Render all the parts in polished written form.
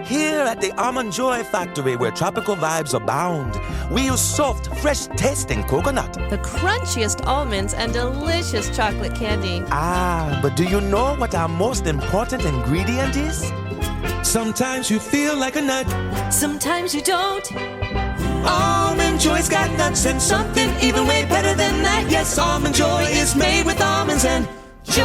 Here at the Almond Joy Factory, where tropical vibes abound, we use soft, fresh-tasting coconut. The crunchiest almonds and delicious chocolate candy. Ah, but do you know what our most important ingredient is? Sometimes you feel like a nut. Sometimes you don't. Almond Joy's got nuts and something even way better than that. Yes, Almond Joy is made with almonds and joy.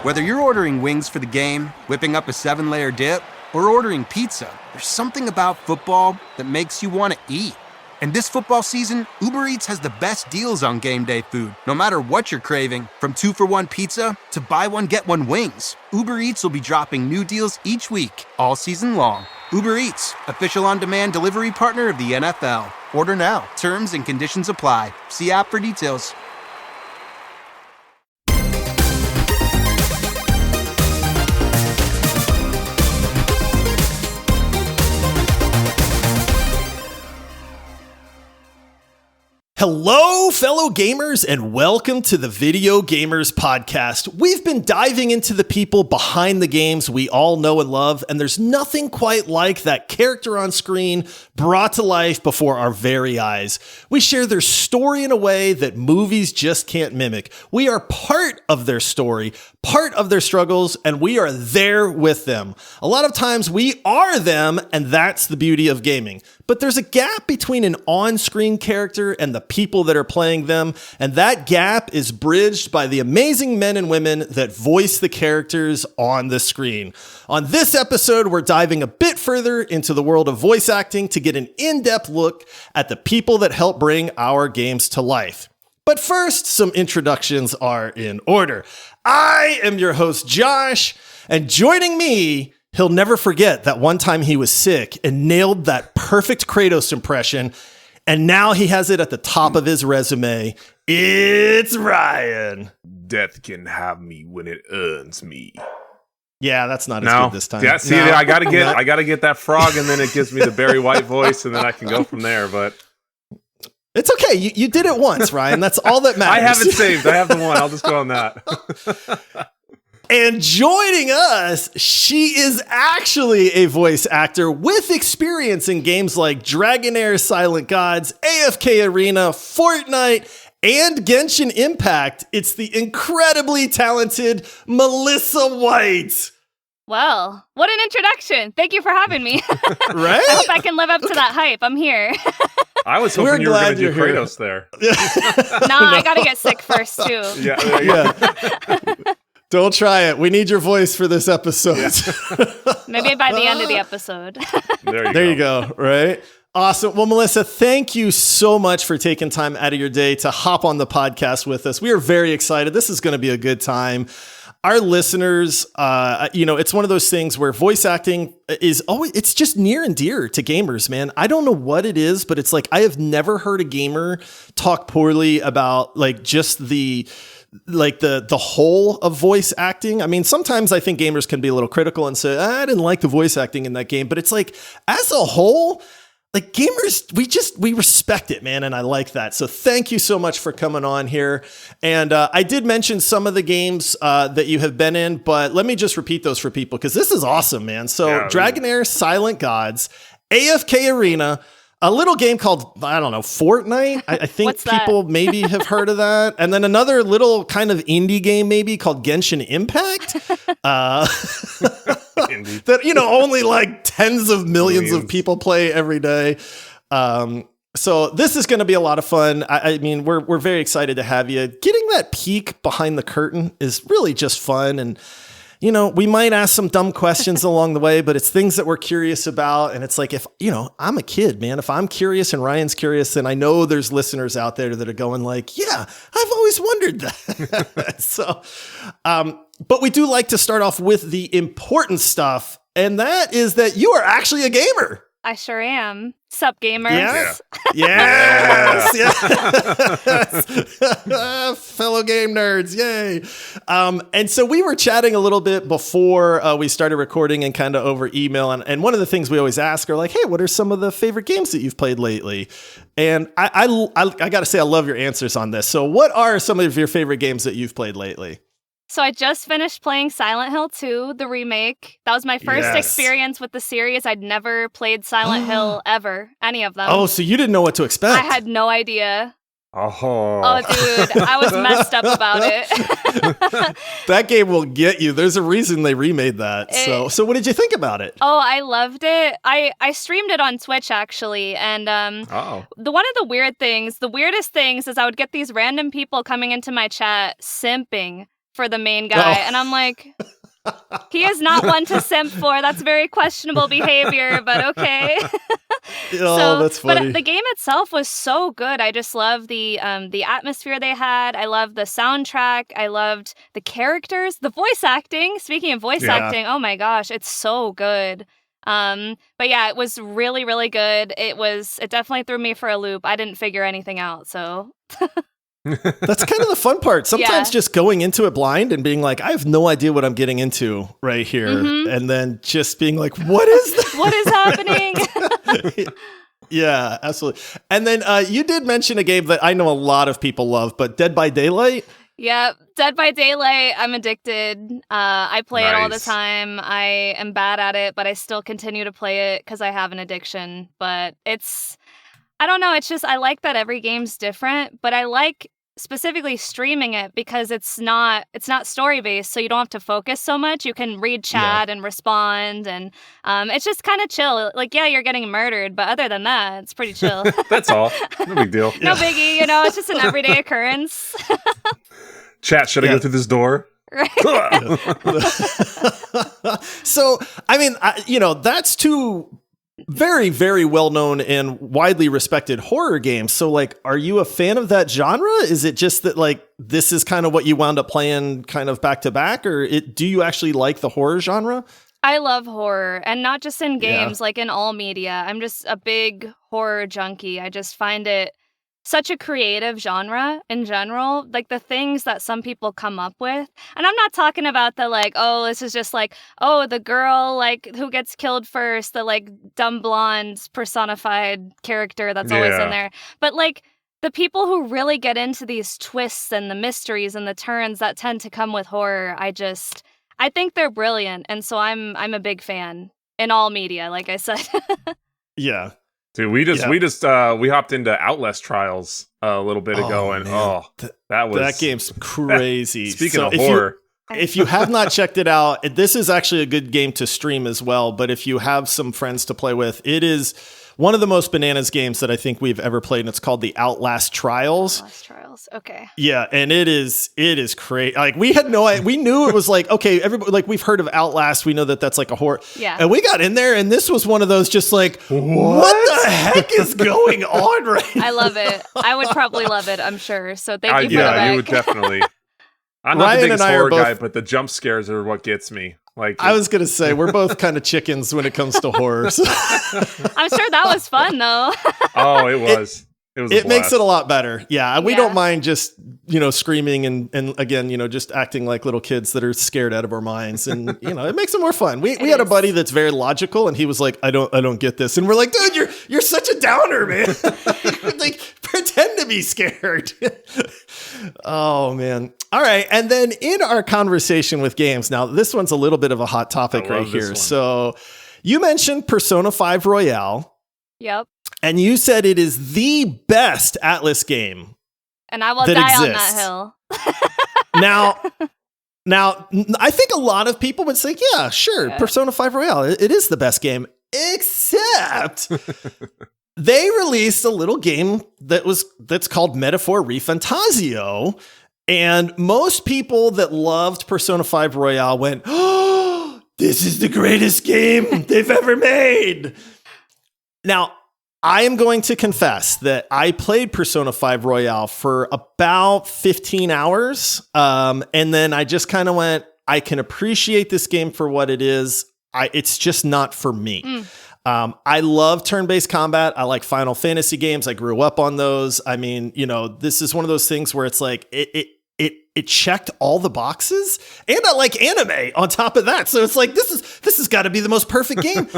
Whether you're ordering wings for the game, whipping up a 7-layer dip, or ordering pizza, there's something about football that makes you want to eat. And this football season, Uber Eats has the best deals on game day food. No matter what you're craving, from 2-for-1 pizza to buy one, get one wings, Uber Eats will be dropping new deals each week, all season long. Uber Eats, official on-demand delivery partner of the NFL. Order now. Terms and conditions apply. See app for details. Hello, fellow gamers, and welcome to the Video Gamers Podcast. We've been diving into the people behind the games we all know and love, and there's nothing quite like that character on screen brought to life before our very eyes. We share their story in a way that movies just can't mimic. We are part of their story, part of their struggles, and we are there with them. A lot of times we are them, and that's the beauty of gaming. But there's a gap between an on-screen character and the people that are playing them, and that gap is bridged by the amazing men and women that voice the characters on the screen. On this episode, we're diving a bit further into the world of voice acting to get an in-depth look at the people that help bring our games to life. But first, some introductions are in order. I am your host, Josh, and joining me, he'll never forget that one time he was sick and nailed that perfect Kratos impression, and now he has it at the top of his resume. It's Ryan. Death can have me when it earns me. Yeah, that's not as good this time. Yeah, see, I gotta get that frog, and then it gives me the Barry White voice, and then I can go from there. But it's okay. You did it once, Ryan. That's all that matters. I have it saved. I have the one. I'll just go on that. And joining us, she is actually a voice actor with experience in games like Dragonair Silent Gods, AFK Arena, Fortnite, and Genshin Impact. It's the incredibly talented Melissa White. Well, what an introduction. Thank you for having me. Right? I hope I can live up to that hype. I'm here. I was hoping you were going to do Kratos there. No, I got to get sick first, too. Yeah. Don't try it. We need your voice for this episode. Yeah. Maybe by the end of the episode. There you go. Right? Awesome. Well, Melissa, thank you so much for taking time out of your day to hop on the podcast with us. We are very excited. This is going to be a good time. Our listeners, it's one of those things where voice acting is always, it's just near and dear to gamers, man. I don't know what it is, but it's like, I have never heard a gamer talk poorly about like just the whole of voice acting. I mean, sometimes I think gamers can be a little critical and say, I didn't like the voice acting in that game, but it's like, as a whole, like gamers, we respect it, man. And I like that. So thank you so much for coming on here. And I did mention some of the games that you have been in, but let me just repeat those for people, because this is awesome, man. So Dragonair Silent Gods, AFK Arena, a little game called, I don't know, Fortnite. I think people maybe have heard of that. And then another little kind of indie game maybe called Genshin Impact. That, only like tens of millions of people play every day. So this is going to be a lot of fun. I mean, we're very excited to have you. Getting that peek behind the curtain is really just fun. And we might ask some dumb questions along the way, but it's things that we're curious about. And it's like, if, I'm a kid, man, if I'm curious and Ryan's curious, then I know there's listeners out there that are going like, yeah, I've always wondered that. So, but we do like to start off with the important stuff. And that is that you are actually a gamer. I sure am. Sup, gamers? Yes. Fellow game nerds. Yay. And so we were chatting a little bit before we started recording and kind of over email. And one of the things we always ask are like, hey, what are some of the favorite games that you've played lately? And I got to say, I love your answers on this. So what are some of your favorite games that you've played lately? So I just finished playing Silent Hill 2, the remake. That was my first experience with the series. I'd never played Silent Hill ever, any of them. Oh, so you didn't know what to expect. I had no idea. Oh, Dude, I was messed up about it. That game will get you. There's a reason they remade that. So what did you think about it? Oh, I loved it. I streamed it on Twitch, actually. And one of the weirdest things is I would get these random people coming into my chat simping for the main guy. And I'm like, he is not one to simp for. That's very questionable behavior, but okay. That's funny. But the game itself was so good. I just love the atmosphere they had. I loved the soundtrack. I loved the characters, the voice acting. Speaking of voice acting, oh my gosh, it's so good. But yeah, it was really, really good. It definitely threw me for a loop. I didn't figure anything out, so. That's kind of the fun part. Sometimes just going into it blind and being like, I have no idea what I'm getting into right here. And then just being like, what is this? What is happening? Yeah, absolutely. And then you did mention a game that I know a lot of people love, but Dead by Daylight? Yeah, Dead by Daylight, I'm addicted. I play it all the time. I am bad at it, but I still continue to play it because I have an addiction. But I don't know, it's just, I like that every game's different, but I like specifically streaming it because it's not story-based, so you don't have to focus so much. You can read chat and respond, and it's just kind of chill. Like, yeah, you're getting murdered, but other than that, it's pretty chill. That's all. No big deal. No biggie, it's just an everyday occurrence. Chat, should I go through this door? Right. So, I mean, that's two very, very well-known and widely respected horror games. So, like, are you a fan of that genre? Is it just that, like, this is kind of what you wound up playing kind of back to back? Or do you actually like the horror genre? I love horror, and not just in games, like in all media. I'm just a big horror junkie. I just find it such a creative genre in general, like the things that some people come up with. And I'm not talking about the like, oh, this is just like, oh, the girl like who gets killed first, the like dumb blonde personified character that's always in there. But like the people who really get into these twists and the mysteries and the turns that tend to come with horror, I think they're brilliant. And so I'm a big fan in all media, like I said. Yeah. Dude, we hopped into Outlast Trials a little bit ago, and that game's crazy. Speaking of horror, if you have not checked it out, this is actually a good game to stream as well. But if you have some friends to play with, it is one of the most bananas games that I think we've ever played, and it's called the Outlast Trials. Outlast Trials, okay. Yeah, and it is crazy. Like we had no idea. We knew it was like, okay, everybody, like we've heard of Outlast. We know that that's like a horror. Yeah. And we got in there, and this was one of those just like, what the heck is going on right now? I love it. I would probably love it, I'm sure. So thank you for the yeah, back. you would definitely. I'm not the biggest horror guy, but the jump scares are what gets me. Like I was gonna say, we're both kind of chickens when it comes to horror. So. I'm sure that was fun though. Oh, it was. It makes it a lot better. Yeah, we don't mind just screaming and again just acting like little kids that are scared out of our minds, and it makes it more fun. We had a buddy that's very logical, and he was like, I don't get this, and we're like, dude, you're such a downer, man. Like pretend to be scared. Oh man. All right, and then in our conversation with games, now this one's a little bit of a hot topic right here. So you mentioned Persona 5 Royale. Yep. And you said it is the best Atlas game. And I will die on that hill. Now, I think a lot of people would say, yeah, sure, Persona 5 Royale, it is the best game, except they released a little game that's called Metaphor Refantasio, and most people that loved Persona 5 Royale went, oh, this is the greatest game they've ever made. Now, I am going to confess that I played Persona 5 Royale for about 15 hours. And then I just kind of went, I can appreciate this game for what it is. It's just not for me. I love turn-based combat. I like Final Fantasy games. I grew up on those. I mean, this is one of those things where it's like, it checked all the boxes, and I like anime on top of that. So it's like, this has got to be the most perfect game.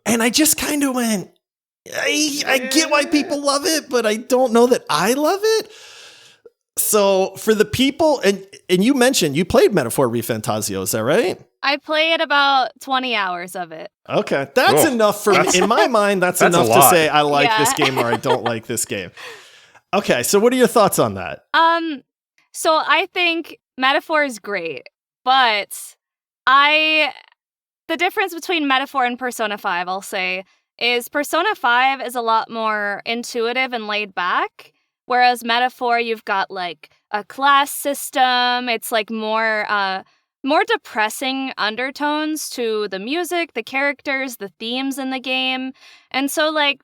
And I just kind of went, I get why people love it, but I don't know that I love it. So for the people, and you mentioned you played Metaphor ReFantazio, is that right? I played about 20 hours of it. Okay, that's enough for me. In my mind, that's enough to say I like this game or I don't like this game. Okay, so what are your thoughts on that? So I think Metaphor is great, but the difference between Metaphor and Persona 5, I'll say, is Persona 5 is a lot more intuitive and laid back, whereas Metaphor, you've got like a class system. It's like more depressing undertones to the music, the characters, the themes in the game. And so like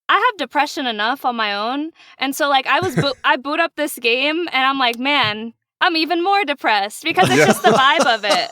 I have depression enough on my own. And so like I boot up this game and I'm like, man, I'm even more depressed because it's just the vibe of it.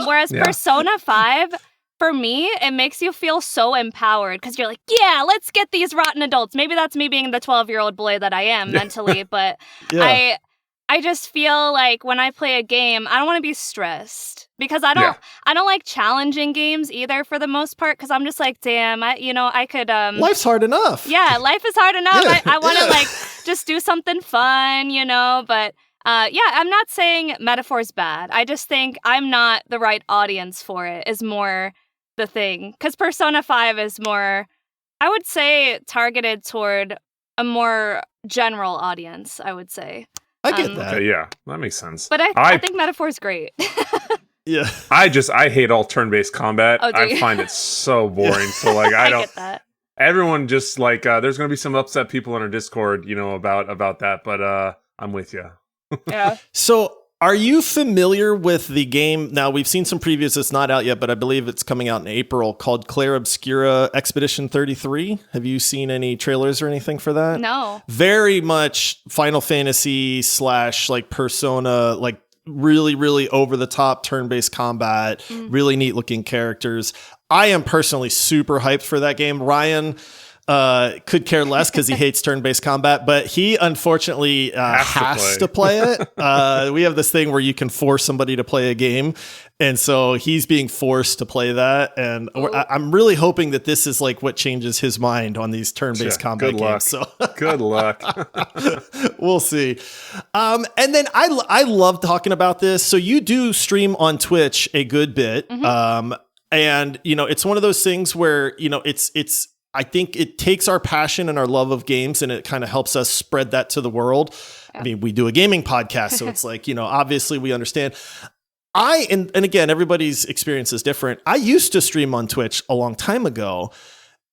Whereas Persona 5, for me, it makes you feel so empowered because you're like, yeah, let's get these rotten adults. Maybe that's me being the 12-year-old boy that I am mentally, but I just feel like when I play a game, I don't want to be stressed because I don't like challenging games either for the most part because I'm just like, damn, I could. Life's hard enough. Yeah, life is hard enough. I want to like just do something fun, but I'm not saying Metaphor's bad. I just think I'm not the right audience for it is more the thing because Persona 5 is more, I would say, targeted toward a more general audience, I would say. I get that. Okay, yeah, that makes sense. But I think Metaphor's great. Yeah. I hate all turn-based combat. Oh, I find it so boring. So like I don't get that. Everyone just like there's gonna be some upset people in our Discord, about that, but I'm with you. Yeah. So are you familiar with the game? Now, we've seen some previews. It's not out yet, but I believe it's coming out in April, called Clair Obscura Expedition 33. Have you seen any trailers or anything for that? No. Very much Final Fantasy / like Persona, like really, really over-the-top turn-based combat, really neat-looking characters. I am personally super hyped for that game. Ryan could care less because he hates turn-based combat, but he unfortunately has to play it. We have this thing where you can force somebody to play a game, and so he's being forced to play that. And I'm really hoping that this is like what changes his mind on these turn-based combat games. So good luck. We'll see. And then I love talking about this. So you do stream on Twitch a good bit, and it's one of those things where it's. I think it takes our passion and our love of games and it kind of helps us spread that to the world. I mean, we do a gaming podcast, so it's like, obviously we understand. And again, everybody's experience is different. I used to stream on Twitch a long time ago.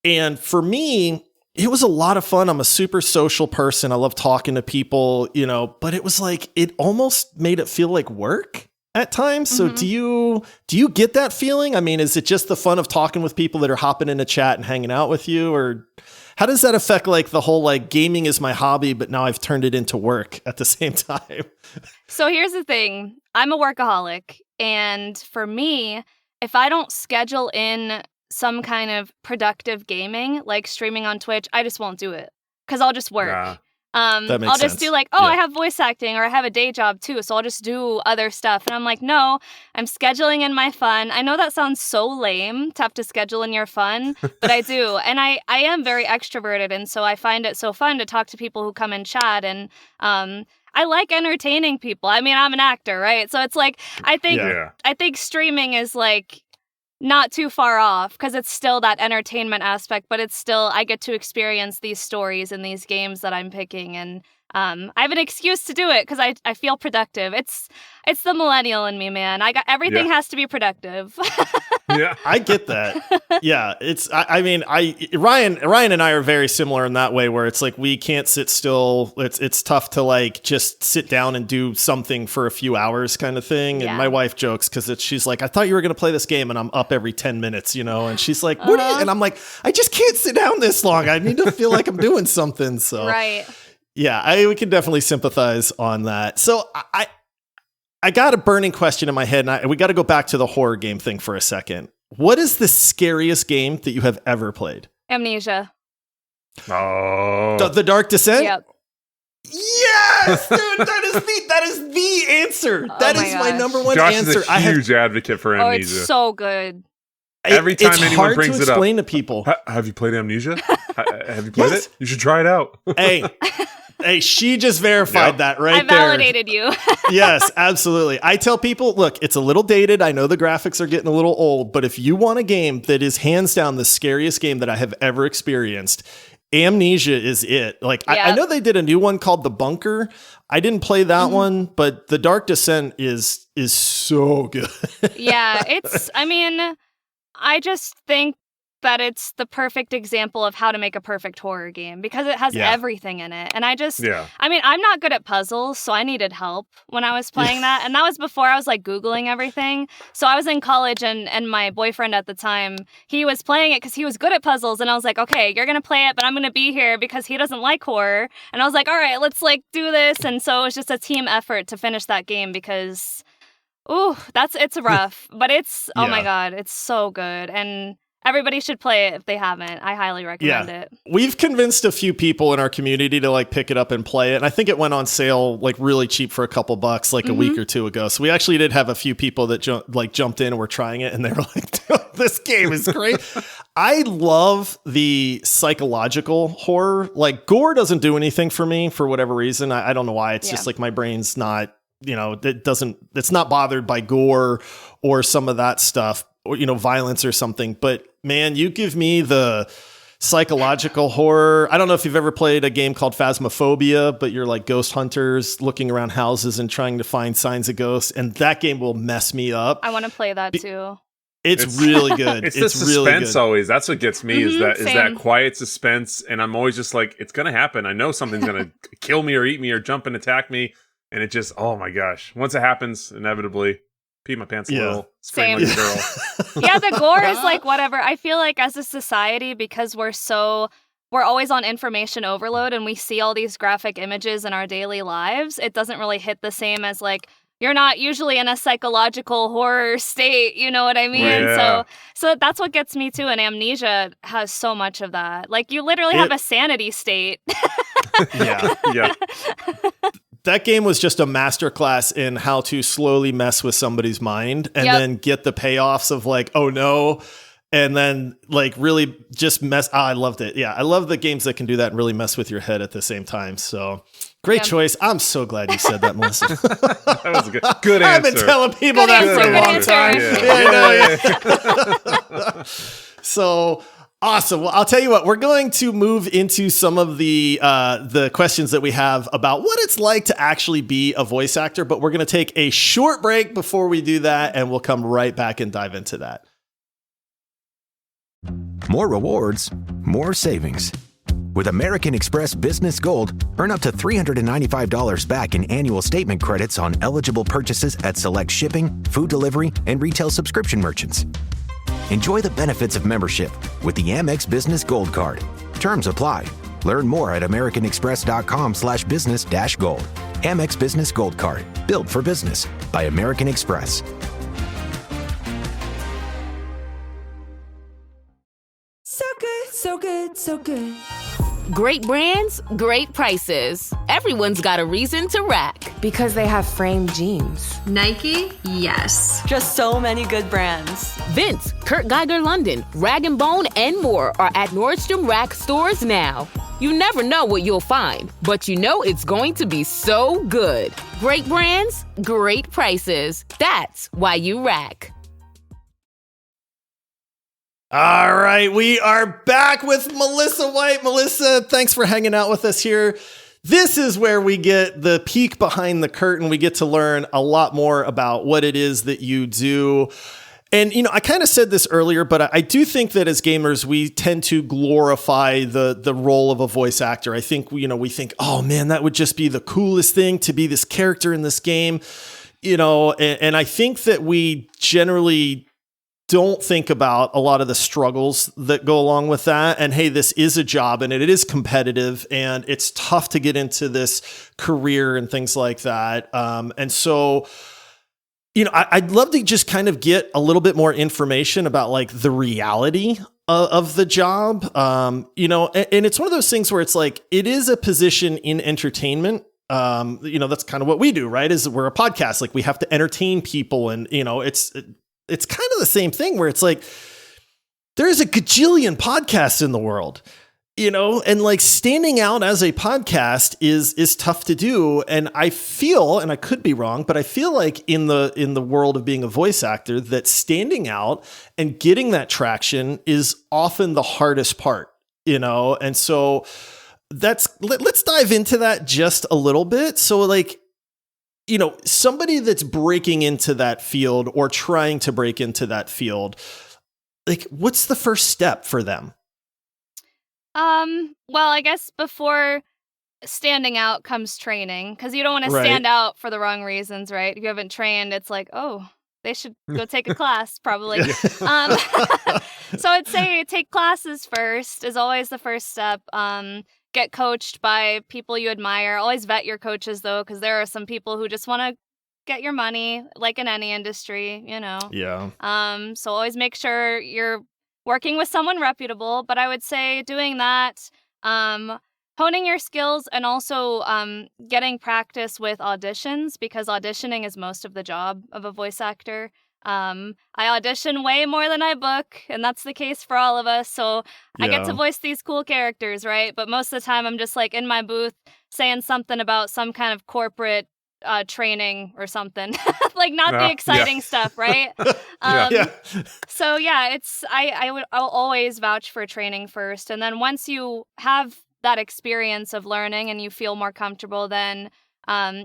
And for me, it was a lot of fun. I'm a super social person. I love talking to people, but it was like, it almost made it feel like work at times. So do you get that feeling? I mean, is it just the fun of talking with people that are hopping in a chat and hanging out with you? Or how does that affect like the whole like gaming is my hobby, but now I've turned it into work at the same time? So here's the thing. I'm a workaholic. And for me, if I don't schedule in some kind of productive gaming, like streaming on Twitch, I just won't do it because I'll just work. Yeah. That makes I'll just sense. do like, I have voice acting or I have a day job too. So I'll just do other stuff. And I'm like, no, I'm scheduling in my fun. I know that sounds so lame to have to schedule in your fun, but I do. And I am very extroverted. And so I find it so fun to talk to people who come and chat. And I like entertaining people. I mean, I'm an actor, right? So it's like, I think streaming is like not too far off because it's still that entertainment aspect, but it's still, I get to experience these stories and these games that I'm picking. And I have an excuse to do it because I feel productive. It's the millennial in me, man. Everything has to be productive. Yeah, I get that. Yeah, Ryan and I are very similar in that way, where it's like we can't sit still. It's tough to like just sit down and do something for a few hours, kind of thing. And my wife jokes because she's like, I thought you were going to play this game, and I'm up every 10 minutes, And she's like, what? And I'm like, I just can't sit down this long. I need to feel like I'm doing something. So right. Yeah, we can definitely sympathize on that. So I got a burning question in my head, and we got to go back to the horror game thing for a second. What is the scariest game that you have ever played? Amnesia. Oh. The Dark Descent? Yep. Yes, dude, that is the answer. That is my number one Josh answer. is a huge advocate for Amnesia. Oh, it's so good. Every time anyone brings it up, it's hard to explain to people. Have you played Amnesia? Have you played it? You should try it out. Hey, Hey, she just verified that right there. I validated you. Yes, absolutely. I tell people, look, it's a little dated. I know the graphics are getting a little old, but if you want a game that is hands down the scariest game that I have ever experienced, Amnesia is it. Like, I know they did a new one called The Bunker. I didn't play that one, but The Dark Descent is so good. Yeah, I just think that it's the perfect example of how to make a perfect horror game because it has everything in it. And I'm not good at puzzles, so I needed help when I was playing that. And that was before I was like Googling everything. So I was in college and my boyfriend at the time, he was playing it because he was good at puzzles. And I was like, okay, you're going to play it, but I'm going to be here because he doesn't like horror. And I was like, all right, let's like do this. And so it was just a team effort to finish that game because, it's rough, but oh my God, it's so good. And everybody should play it if they haven't. I highly recommend it. We've convinced a few people in our community to like pick it up and play it. And I think it went on sale like really cheap for a couple bucks like a week or two ago. So we actually did have a few people that jumped in and were trying it and they were like, this game is great. I love the psychological horror. Like gore doesn't do anything for me for whatever reason. I don't know why. It's just like my brain's not, it's not bothered by gore or some of that stuff. Or, violence or something. But man, you give me the psychological horror. I don't know if you've ever played a game called Phasmophobia, but you're like ghost hunters looking around houses and trying to find signs of ghosts. And that game will mess me up. I want to play that too. It's really good. It's the suspense really good. Always. That's what gets me is that quiet suspense. And I'm always just like, it's going to happen. I know something's going to kill me or eat me or jump and attack me. And it just, oh my gosh. Once it happens, inevitably, pee my pants a little, scream like a girl. Yeah, the gore is like whatever. I feel like as a society, because we're always on information overload and we see all these graphic images in our daily lives, it doesn't really hit the same as like, you're not usually in a psychological horror state, you know what I mean? Yeah. So that's what gets me too, and Amnesia has so much of that. Like, you literally have a sanity state. Yeah. That game was just a masterclass in how to slowly mess with somebody's mind and then get the payoffs of like, oh no. And then like really just mess. I loved it. Yeah. I love the games that can do that and really mess with your head at the same time. So great choice. I'm so glad you said that, Melissa. That was a good answer. I've been telling people that for a long time. So awesome. Well, I'll tell you what, we're going to move into some of the questions that we have about what it's like to actually be a voice actor, but we're going to take a short break before we do that, and we'll come right back and dive into that. More rewards, more savings. With American Express Business Gold, earn up to $395 back in annual statement credits on eligible purchases at select shipping, food delivery, and retail subscription merchants. Enjoy the benefits of membership with the Amex Business Gold Card. Terms apply. Learn more at americanexpress.com/business-gold. Amex Business Gold Card. Built for business by American Express. So good, so good, so good. Great brands, great prices. Everyone's got a reason to rack. Because they have framed jeans. Nike? Yes. Just so many good brands. Vince, Kurt Geiger London, Rag & Bone, and more are at Nordstrom Rack stores now. You never know what you'll find, but you know it's going to be so good. Great brands, great prices. That's why you rack. All right, we are back with Melissa White. Melissa, thanks for hanging out with us here. This is where we get the peek behind the curtain. We get to learn a lot more about what it is that you do. And, I kind of said this earlier, but I do think that as gamers, we tend to glorify the role of a voice actor. I think, we think, oh man, that would just be the coolest thing to be this character in this game, and I think that we generally don't think about a lot of the struggles that go along with that. And hey, this is a job and it is competitive and it's tough to get into this career and things like that. And so, I'd love to just kind of get a little bit more information about like the reality of the job. And it's one of those things where it's like, it is a position in entertainment. That's kind of what we do, right? Is we're a podcast. Like we have to entertain people and, it's kind of the same thing where it's like, there's a gajillion podcasts in the world. and like standing out as a podcast is tough to do. And I feel, and I could be wrong, but I feel like in the world of being a voice actor, that standing out and getting that traction is often the hardest part, And so let's dive into that just a little bit. So like, somebody that's breaking into that field or trying to break into that field, like what's the first step for them? Well, I guess before standing out comes training, because you don't want to stand out for the wrong reasons, right? If you haven't trained, it's like, oh, they should go take a class, probably. So I'd say take classes first is always the first step. Get coached by people you admire. Always vet your coaches, though, because there are some people who just want to get your money, like in any industry, Yeah. So always make sure you're working with someone reputable, but I would say doing that, honing your skills, and also getting practice with auditions, because auditioning is most of the job of a voice actor. I audition way more than I book, and that's the case for all of us. So I get to voice these cool characters, right? But most of the time I'm just like in my booth saying something about some kind of corporate training or something. Like not the exciting stuff, right? So I'll always vouch for training first, and then once you have that experience of learning and you feel more comfortable, then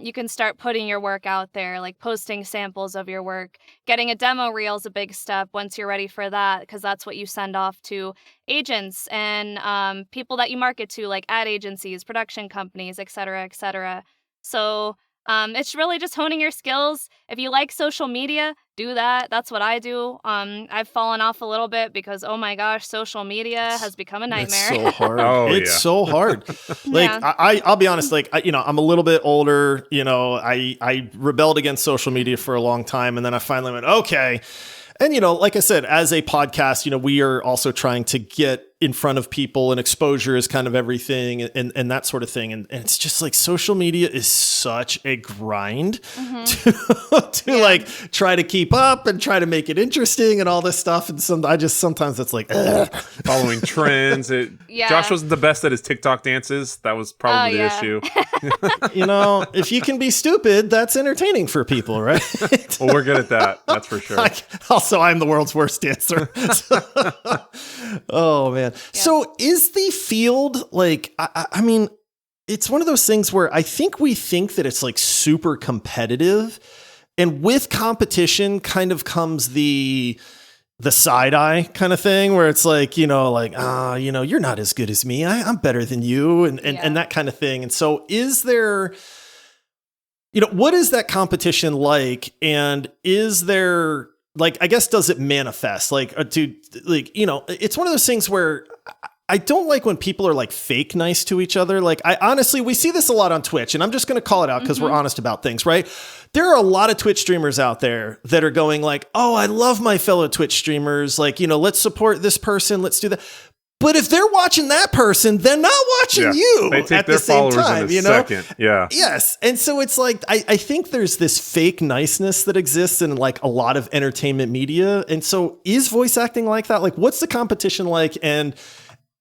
you can start putting your work out there, like posting samples of your work. Getting a demo reel is a big step once you're ready for that, because that's what you send off to agents and people that you market to, like ad agencies, production companies, et cetera, et cetera. So it's really just honing your skills. If you like social media, do that. That's what I do. I've fallen off a little bit because, oh my gosh, social media has become a nightmare. It's so hard. It's so hard. Like, I'll be honest, like, I'm a little bit older, I rebelled against social media for a long time. And then I finally went, okay. And, like I said, as a podcast, we are also trying to get in front of people, and exposure is kind of everything and that sort of thing. And it's just like social media is such a grind to like try to keep up and try to make it interesting and all this stuff. And sometimes it's like following trends. Josh wasn't the best at his TikTok dances. That was probably the issue. If you can be stupid, that's entertaining for people, right? Well, we're good at that. That's for sure. Also, I'm the world's worst dancer. Oh, man. Yeah. So is the field like, I mean, it's one of those things where I think we think that it's like super competitive, and with competition kind of comes the side eye kind of thing where it's like, you're not as good as me. I'm better than you and that kind of thing. And so is there, what is that competition like? And is there, like, I guess, does it manifest? It's one of those things where I don't like when people are like fake nice to each other. Like, we see this a lot on Twitch, and I'm just going to call it out because we're honest about things, right? There are a lot of Twitch streamers out there that are going like, oh, I love my fellow Twitch streamers. Like, let's support this person. Let's do that. But if they're watching that person, they're not watching you they take at their the same followers time, in a second. Yeah. Yes. And so it's like, I think there's this fake niceness that exists in like a lot of entertainment media. And so is voice acting like that? Like, what's the competition like? And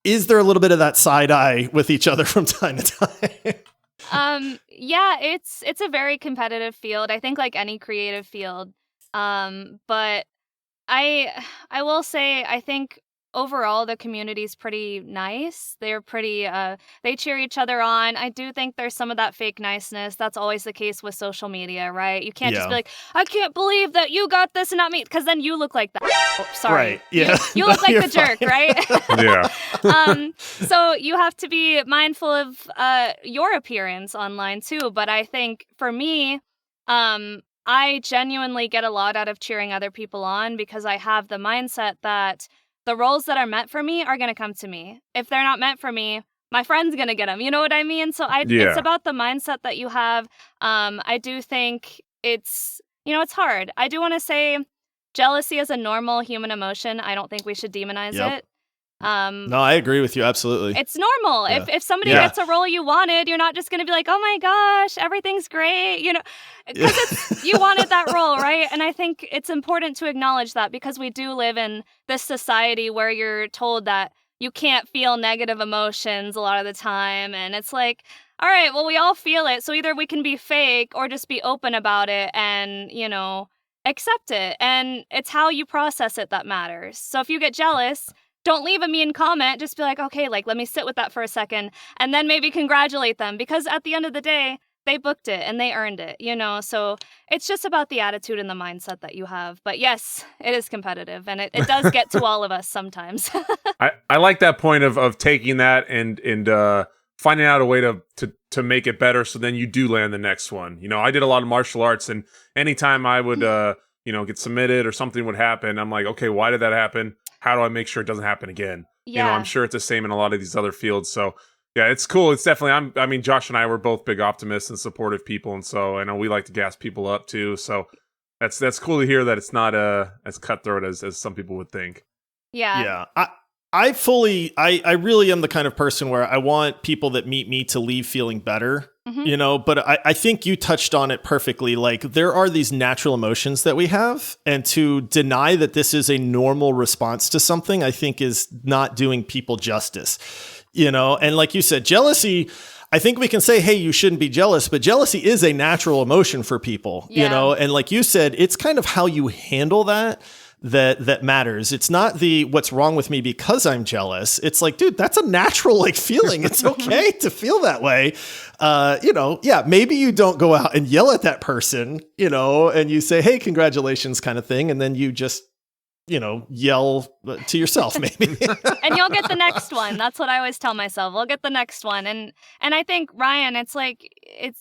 is there a little bit of that side eye with each other from time to time? It's a very competitive field. I think like any creative field. But I will say, I think overall, the community's pretty nice. They're pretty, they cheer each other on. I do think there's some of that fake niceness. That's always the case with social media, right? You can't just be like, I can't believe that you got this and not me, because then you look like that. Oh, sorry. Right. Yeah. You look like the jerk, fine. Right? Yeah. So you have to be mindful of your appearance online too. But I think for me, I genuinely get a lot out of cheering other people on, because I have the mindset that the roles that are meant for me are going to come to me. If they're not meant for me, my friend's going to get them. You know what I mean? So it's about the mindset that you have. I do think it's hard. I do want to say jealousy is a normal human emotion. I don't think we should demonize it. No, I agree with you. Absolutely. It's normal. Yeah. If somebody gets a role you wanted, you're not just going to be like, oh my gosh, everything's great, because you wanted that role, right? And I think it's important to acknowledge that, because we do live in this society where you're told that you can't feel negative emotions a lot of the time. And it's like, all right, well, we all feel it. So either we can be fake or just be open about it and, accept it. And it's how you process it that matters. So if you get jealous, don't leave a mean comment. Just be like, okay, let me sit with that for a second and then maybe congratulate them, because at the end of the day, they booked it and they earned it, So it's just about the attitude and the mindset that you have. But yes, it is competitive, and it does get to all of us sometimes. I like that point of taking that and finding out a way to make it better, so then you do land the next one. I did a lot of martial arts, and anytime I would get submitted or something would happen, I'm like, okay, why did that happen? How do I make sure it doesn't happen again? Yeah. I'm sure it's the same in a lot of these other fields. So yeah, it's cool. It's definitely, Josh and I were both big optimists and supportive people. And so I know we like to gas people up too. So that's cool to hear that it's not as cutthroat as some people would think. Yeah. Yeah. I really am the kind of person where I want people that meet me to leave feeling better, but I think you touched on it perfectly. Like, there are these natural emotions that we have, and to deny that this is a normal response to something, I think is not doing people justice, and like you said, jealousy, I think we can say, hey, you shouldn't be jealous, but jealousy is a natural emotion for people, and like you said, it's kind of how you handle that matters. It's not what's wrong with me because I'm jealous. It's like, dude, that's a natural feeling. It's okay to feel that way. Maybe you don't go out and yell at that person, and you say, hey, congratulations kind of thing. And then you just, yell to yourself maybe. And you'll get the next one. That's what I always tell myself. We'll get the next one. And I think, Ryan,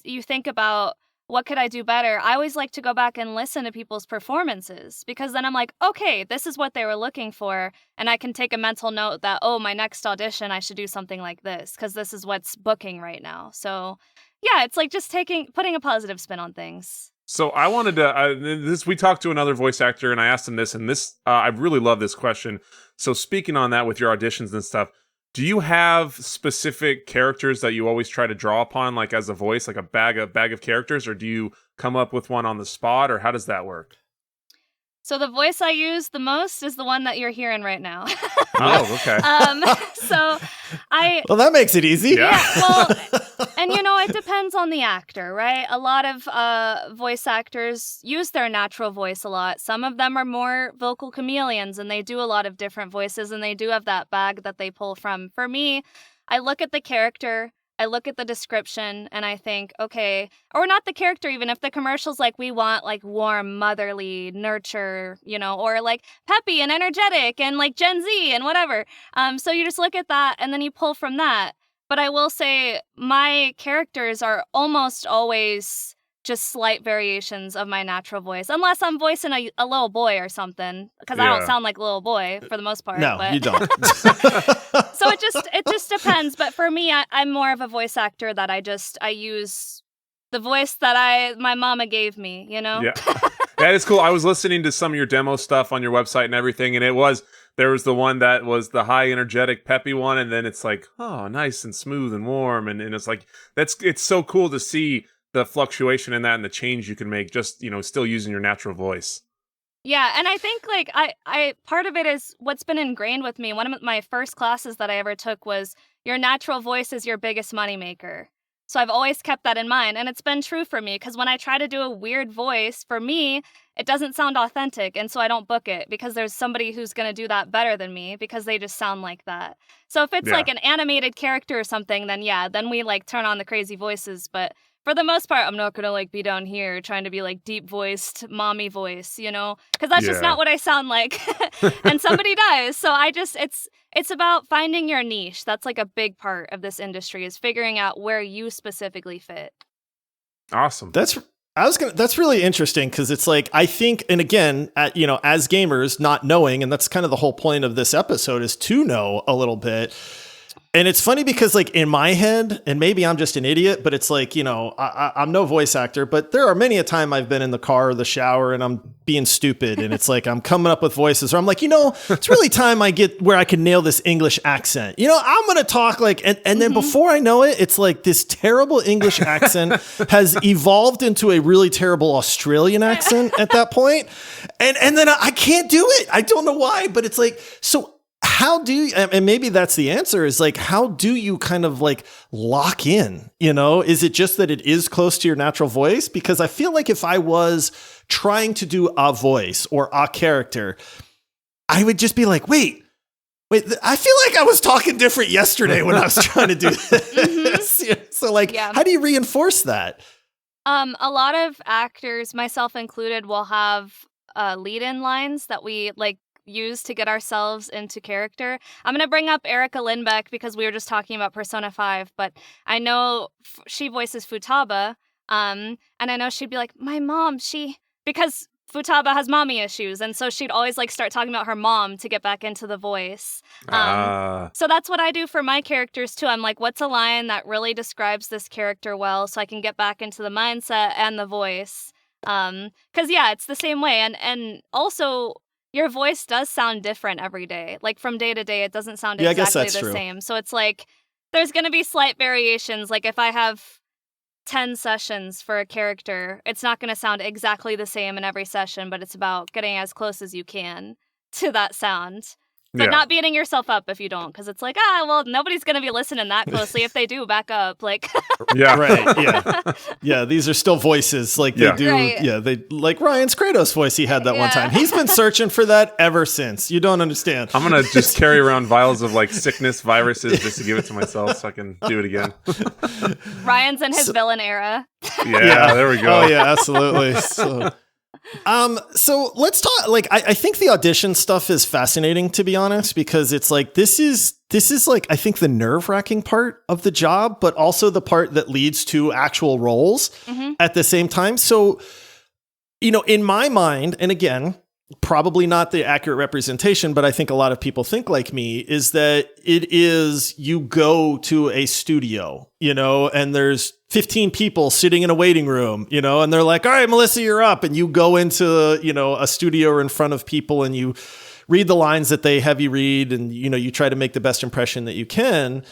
you think about, what could I do better? I always like to go back and listen to people's performances, because then I'm like, okay, this is what they were looking for. And I can take a mental note that, my next audition, I should do something like this, because this is what's booking right now. So yeah, it's like just putting a positive spin on things. So I wanted to, we talked to another voice actor and I asked him this, and I really love this question. So speaking on that with your auditions and stuff, do you have specific characters that you always try to draw upon, like as a voice, like a bag of characters, or do you come up with one on the spot, or how does that work? So the voice I use the most is the one that you're hearing right now. Oh, okay. Well, that makes it easy. Yeah. Well, and it depends on the actor, right? A lot of voice actors use their natural voice a lot. Some of them are more vocal chameleons, and they do a lot of different voices, and they do have that bag that they pull from. For me, I look at the character, I look at the description, and I think, okay, or not the character even, if the commercial's like, we want warm, motherly, nurture, or peppy and energetic and Gen Z and whatever. So you just look at that and then you pull from that. But I will say my characters are almost always just slight variations of my natural voice, unless I'm voicing a little boy or something, because I don't sound like a little boy for the most part. No, you don't. So it just depends. But for me, I'm more of a voice actor that I use the voice that my mama gave me, Yeah, that is cool. I was listening to some of your demo stuff on your website and everything, and there was the one that was the high energetic peppy one, and then it's like, oh, nice and smooth and warm, and it's like it's so cool to see the fluctuation in that and the change you can make, just still using your natural voice. Yeah, and I think I part of it is what's been ingrained with me. One of my first classes that I ever took was your natural voice is your biggest moneymaker. So I've always kept that in mind, and it's been true for me, because when I try to do a weird voice, for me, it doesn't sound authentic, and so I don't book it, because there's somebody who's going to do that better than me, because they just sound like that. So if it's like an animated character or something, then we turn on the crazy voices, but for the most part, I'm not going to be down here trying to be deep voiced mommy voice, because that's just not what I sound like. And somebody does. So it's about finding your niche. That's a big part of this industry, is figuring out where you specifically fit. Awesome. That's really interesting, because it's I think, and again, as gamers, not knowing, and that's kind of the whole point of this episode, is to know a little bit. And it's funny because in my head, and maybe I'm just an idiot, but it's I'm no voice actor, but there are many a time I've been in the car or the shower and I'm being stupid. And it's I'm coming up with voices, or I'm it's really time I get where I can nail this English accent. I'm going to talk and then before I know it, it's this terrible English accent has evolved into a really terrible Australian accent at that point. And then I can't do it. I don't know why, but it's so how do you, and maybe that's the answer, is like, how do you kind of like lock in, you know? Is it just that it is close to your natural voice? Because I feel like if I was trying to do a voice or a character, I would just be like, wait, I feel like I was talking different yesterday when I was trying to do this. So like, how do you reinforce that? A lot of actors, myself included, will have lead-in lines that we like use to get ourselves into character. I'm going to bring up Erica Lindbeck because we were just talking about Persona 5, but I know she voices Futaba, and I know she'd be like, my mom, because Futaba has mommy issues, and so she'd always like start talking about her mom to get back into the voice. So that's what I do for my characters too. I'm like, what's a line that really describes this character well, so I can get back into the mindset and the voice. Because it's the same way, and also your voice does sound different every day. Like from day to day, it doesn't sound exactly the same. So it's like there's going to be slight variations. Like if I have 10 sessions for a character, it's not going to sound exactly the same in every session, but it's about getting as close as you can to that sound. But not beating yourself up if you don't, because it's like, well, nobody's going to be listening that closely. If they do, back up. Like, yeah, these are still voices. Like they do, they like Ryan's Kratos voice he had that one time. He's been searching for that ever since. You don't understand. I'm going to just carry around vials of like sickness viruses just to give it to myself so I can do it again. Ryan's in his villain era. There we go. Oh, yeah, absolutely. So let's talk, like, I think the audition stuff is fascinating, to be honest, because it's like, this is like, I think the nerve-wracking part of the job, but also the part that leads to actual roles at the same time. So, you know, in my mind, and again, probably not the accurate representation, but I think a lot of people think like me, is that it is, you go to a studio, you know, and there's 15 people sitting in a waiting room, you know, and they're like, all right, Melissa, you're up. And you go into, you know, a studio or in front of people and you read the lines that they have you read. And, you know, you try to make the best impression that you can.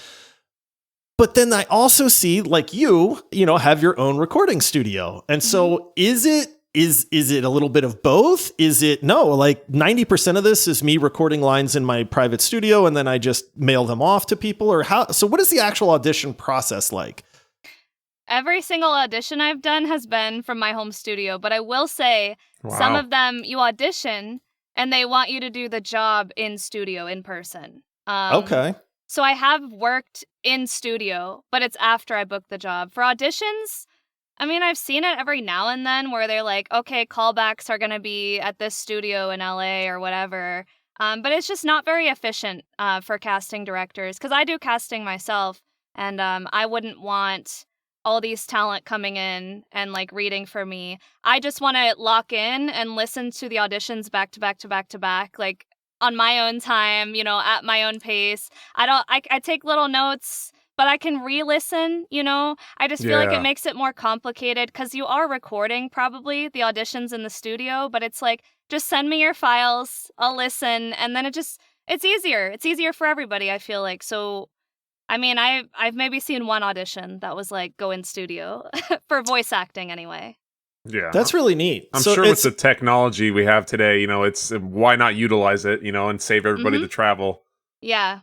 But then I also see, like you know, have your own recording studio. And so is it a little bit of both? Is it, no, like 90% of this is me recording lines in my private studio and then I just mail them off to people, or how? So what is the actual audition process like? Every single audition I've done has been from my home studio, but I will say some of them you audition and they want you to do the job in studio, in person. Okay. So I have worked in studio, but it's after I booked the job. For auditions, I mean, I've seen it every now and then where they're like, okay, callbacks are going to be at this studio in LA or whatever. But it's just not very efficient for casting directors, because I do casting myself, and I wouldn't want all these talent coming in and like reading for me. I just want to lock in and listen to the auditions back to back to back to back, like on my own time, you know, at my own pace. I take little notes, but I can re-listen, you know. I just feel like it makes it more complicated because you are recording probably the auditions in the studio, but it's like, just send me your files, I'll listen, and then it's easier. It's easier for everybody, I feel like. So I mean, I've maybe seen one audition that was like go in studio for voice acting anyway. Yeah. That's really neat. I'm sure with the technology we have today, you know, it's why not utilize it, you know, and save everybody the travel. Yeah.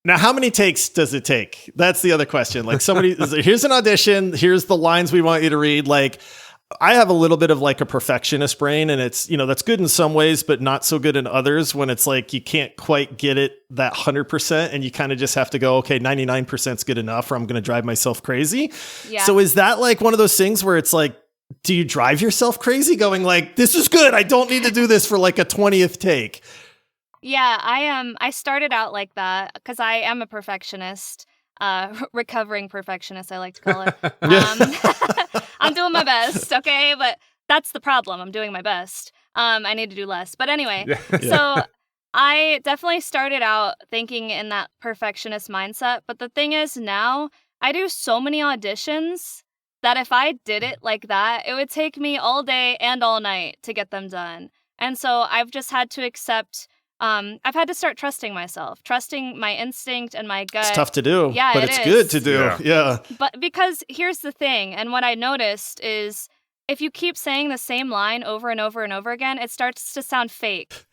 Now, how many takes does it take? That's the other question. Like here's an audition, here's the lines we want you to read. Like, I have a little bit of like a perfectionist brain, and it's, you know, that's good in some ways, but not so good in others, when it's like, you can't quite get it that 100% and you kind of just have to go, okay, 99% is good enough, or I'm going to drive myself crazy. Yeah. So is that like one of those things where it's like, do you drive yourself crazy going like, this is good, I don't need to do this for like a 20th take? Yeah, I started out like that because I am a perfectionist. Recovering perfectionist, I like to call it. I'm doing my best, okay? But that's the problem. I'm doing my best. I need to do less. But anyway, so I definitely started out thinking in that perfectionist mindset. But the thing is, now I do so many auditions that if I did it like that, it would take me all day and all night to get them done. And so I've just had to accept... I've had to start trusting myself, trusting my instinct and my gut. It's tough to do, but it's good to do. Yeah. But because here's the thing, and what I noticed is if you keep saying the same line over and over and over again, it starts to sound fake.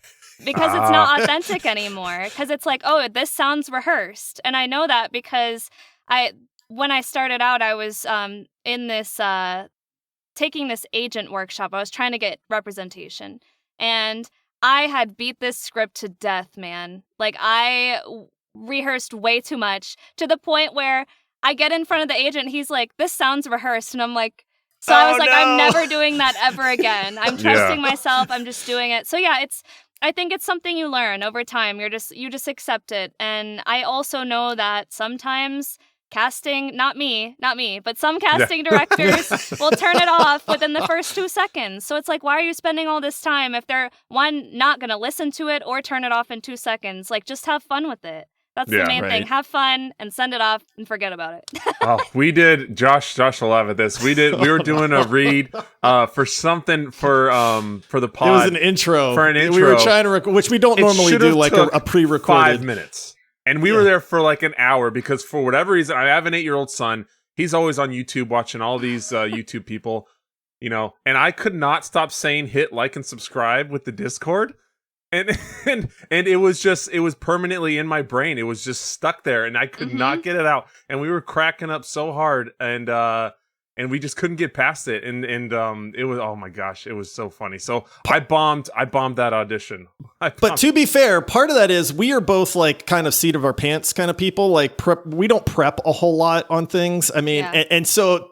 because it's not authentic anymore. Because it's like, oh, this sounds rehearsed. And I know that because when I started out, I was in this, taking this agent workshop. I was trying to get representation. And I had beat this script to death, man. Like, I rehearsed way too much to the point where I get in front of the agent. He's like, this sounds rehearsed. And I'm like, so I was like, I'm never doing that ever again. I'm trusting myself. I'm just doing it. So yeah, I think it's something you learn over time. You just accept it. And I also know that sometimes casting, not me, but some casting directors will turn it off within the first 2 seconds. So it's like, why are you spending all this time if they're, one, not going to listen to it or turn it off in 2 seconds? Like, just have fun with it. That's the main thing. Have fun and send it off and forget about it. We did. Josh will laugh at this. We were doing a read for something for the pod. It was an intro. For an intro. We were trying to record, which we don't normally do, like a pre-recorded. 5 minutes. And we were there for like an hour because for whatever reason, I have an 8-year-old son. He's always on YouTube watching all these YouTube people, and I could not stop saying hit like and subscribe with the Discord. And it was permanently in my brain. It was just stuck there and I could not get it out. And we were cracking up so hard and we just couldn't get past it. And it was, oh my gosh, it was so funny. So I bombed that audition. But to be fair, part of that is we are both like kind of seat of our pants kind of people. Like we don't prep a whole lot on things. I mean, and so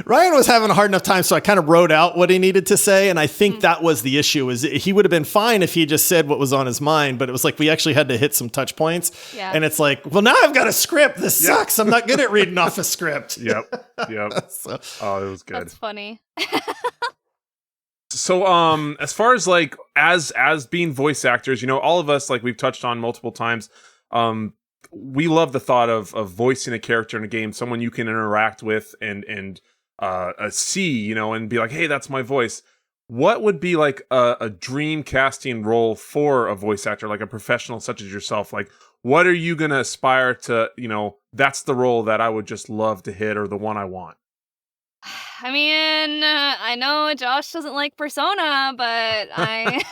Ryan was having a hard enough time, so I kind of wrote out what he needed to say, and I think that was the issue. Is he would have been fine if he just said what was on his mind, but it was like we actually had to hit some touch points, and it's like, well, now I've got a script. This sucks. I'm not good at reading off a script. Yep. So, oh, it was good. That's funny. So, as far as like as being voice actors, all of us, like we've touched on multiple times, we love the thought of voicing a character in a game, someone you can interact with and see, and be like, hey, that's my voice. What would be like a dream casting role for a voice actor, like a professional such as yourself? Like, what are you going to aspire to, that's the role that I would just love to hit or the one I want? I mean, I know Josh doesn't like Persona, but I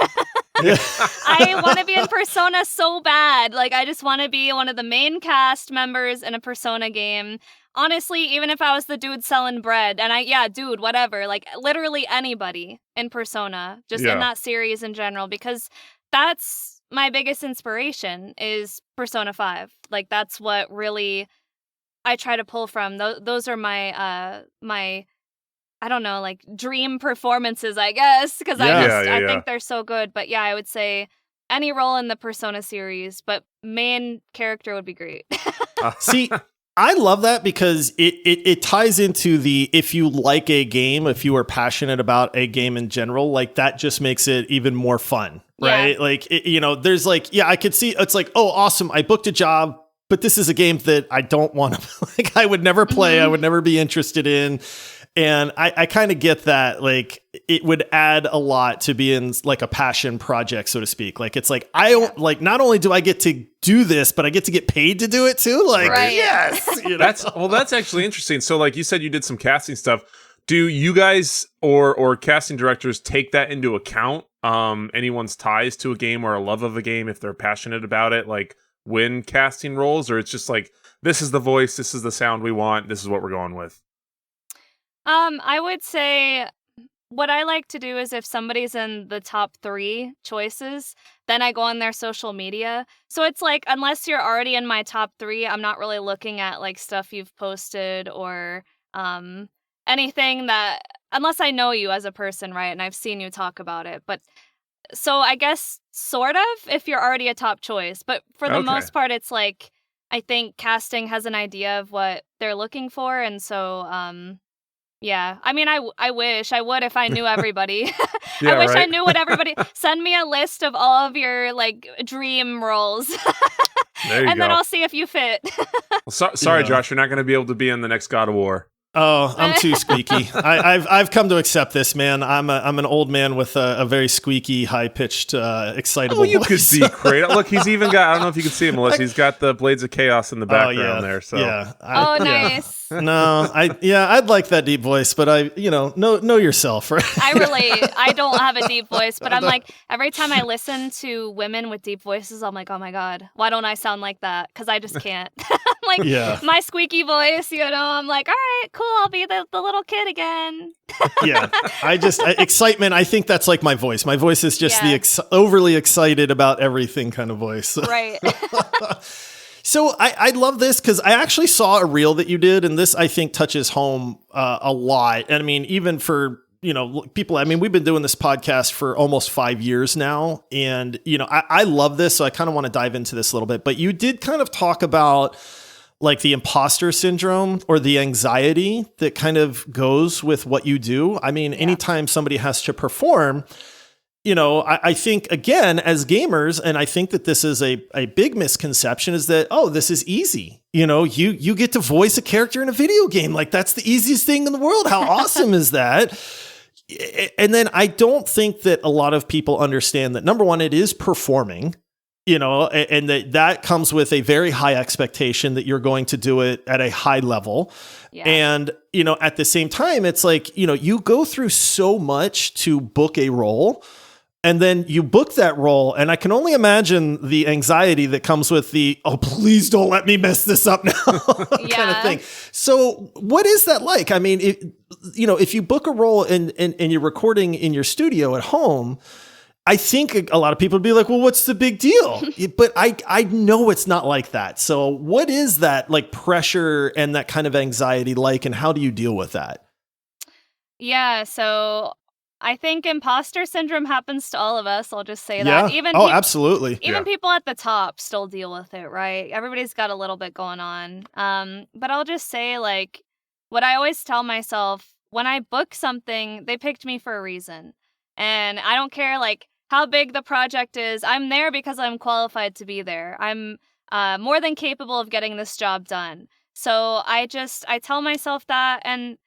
want to be in Persona so bad. Like, I just want to be one of the main cast members in a Persona game. Honestly, even if I was the dude selling bread, and dude, whatever, like literally anybody in Persona, just in that series in general, because that's my biggest inspiration is Persona 5. Like, that's what really I try to pull from. Those are my I don't know, like dream performances, I guess, because I think they're so good. But yeah, I would say any role in the Persona series, but main character would be great. See, I love that because it ties into the, if you like a game, if you are passionate about a game in general, like that just makes it even more fun, right? Yeah. Like, there's like, I could see, it's like, oh, awesome, I booked a job, but this is a game that I don't want to, like, I would never play, I would never be interested in. And I kind of get that, like, it would add a lot to be in like a passion project, so to speak. Like, it's like, I don't like, not only do I get to do this, but I get to get paid to do it too. Like, yes. That's actually interesting. So like you said, you did some casting stuff. Do you guys or casting directors take that into account? Anyone's ties to a game or a love of a game, if they're passionate about it, like when casting roles, or it's just like, this is the voice, this is the sound we want, this is what we're going with? I would say what I like to do is if somebody's in the top 3 choices, then I go on their social media. So it's like, unless you're already in my top 3, I'm not really looking at like stuff you've posted or anything that, unless I know you as a person, right? And I've seen you talk about it. But so I guess sort of if you're already a top choice. But for the most part, it's like, I think casting has an idea of what they're looking for. And so, yeah, I mean, I wish I would if I knew everybody. I wish I knew what everybody. Send me a list of all of your like dream roles, there you and go. then I'll see if you fit. Well, sorry, Josh, you're not going to be able to be in the next God of War. Oh, I'm too squeaky. I've come to accept this, man. I'm an old man with a very squeaky, high pitched, excitable you voice. could be great. Look, he's even got. I don't know if you can see him, Melissa. He's got the Blades of Chaos in the background there. So yeah. Nice. No, I'd like that deep voice, but know yourself, right? I relate. I don't have a deep voice, but I'm like, every time I listen to women with deep voices, I'm like, oh my God, why don't I sound like that? Because I just can't. Like, my squeaky voice, I'm like, all right, cool, I'll be the little kid again. Yeah, excitement, I think that's like my voice. My voice is just the overly excited about everything kind of voice. Right. So I love this because I actually saw a reel that you did, and this I think touches home a lot. And I mean, even for people, I mean, we've been doing this podcast for almost 5 years now, and I love this, so I kind of want to dive into this a little bit. But you did kind of talk about like the imposter syndrome or the anxiety that kind of goes with what you do. I mean, anytime somebody has to perform, I think, again, as gamers, and I think that this is a big misconception, is that, this is easy. You get to voice a character in a video game. Like, that's the easiest thing in the world. How awesome is that? And then I don't think that a lot of people understand that, number one, it is performing, and that comes with a very high expectation that you're going to do it at a high level. Yeah. And, at the same time, it's like, you go through so much to book a role. And then you book that role, and I can only imagine the anxiety that comes with the, oh, please don't let me mess this up now kind of thing. So what is that like? I mean, if you book a role and you're recording in your studio at home, I think a lot of people would be like, well, what's the big deal? But I know it's not like that. So what is that like pressure and that kind of anxiety like, and how do you deal with that? Yeah, so I think imposter syndrome happens to all of us. I'll just say that. Even absolutely. Even people at the top still deal with it, right? Everybody's got a little bit going on. But I'll just say, like, what I always tell myself, when I book something, they picked me for a reason. And I don't care, like, how big the project is. I'm there because I'm qualified to be there. I'm more than capable of getting this job done. So I tell myself that, and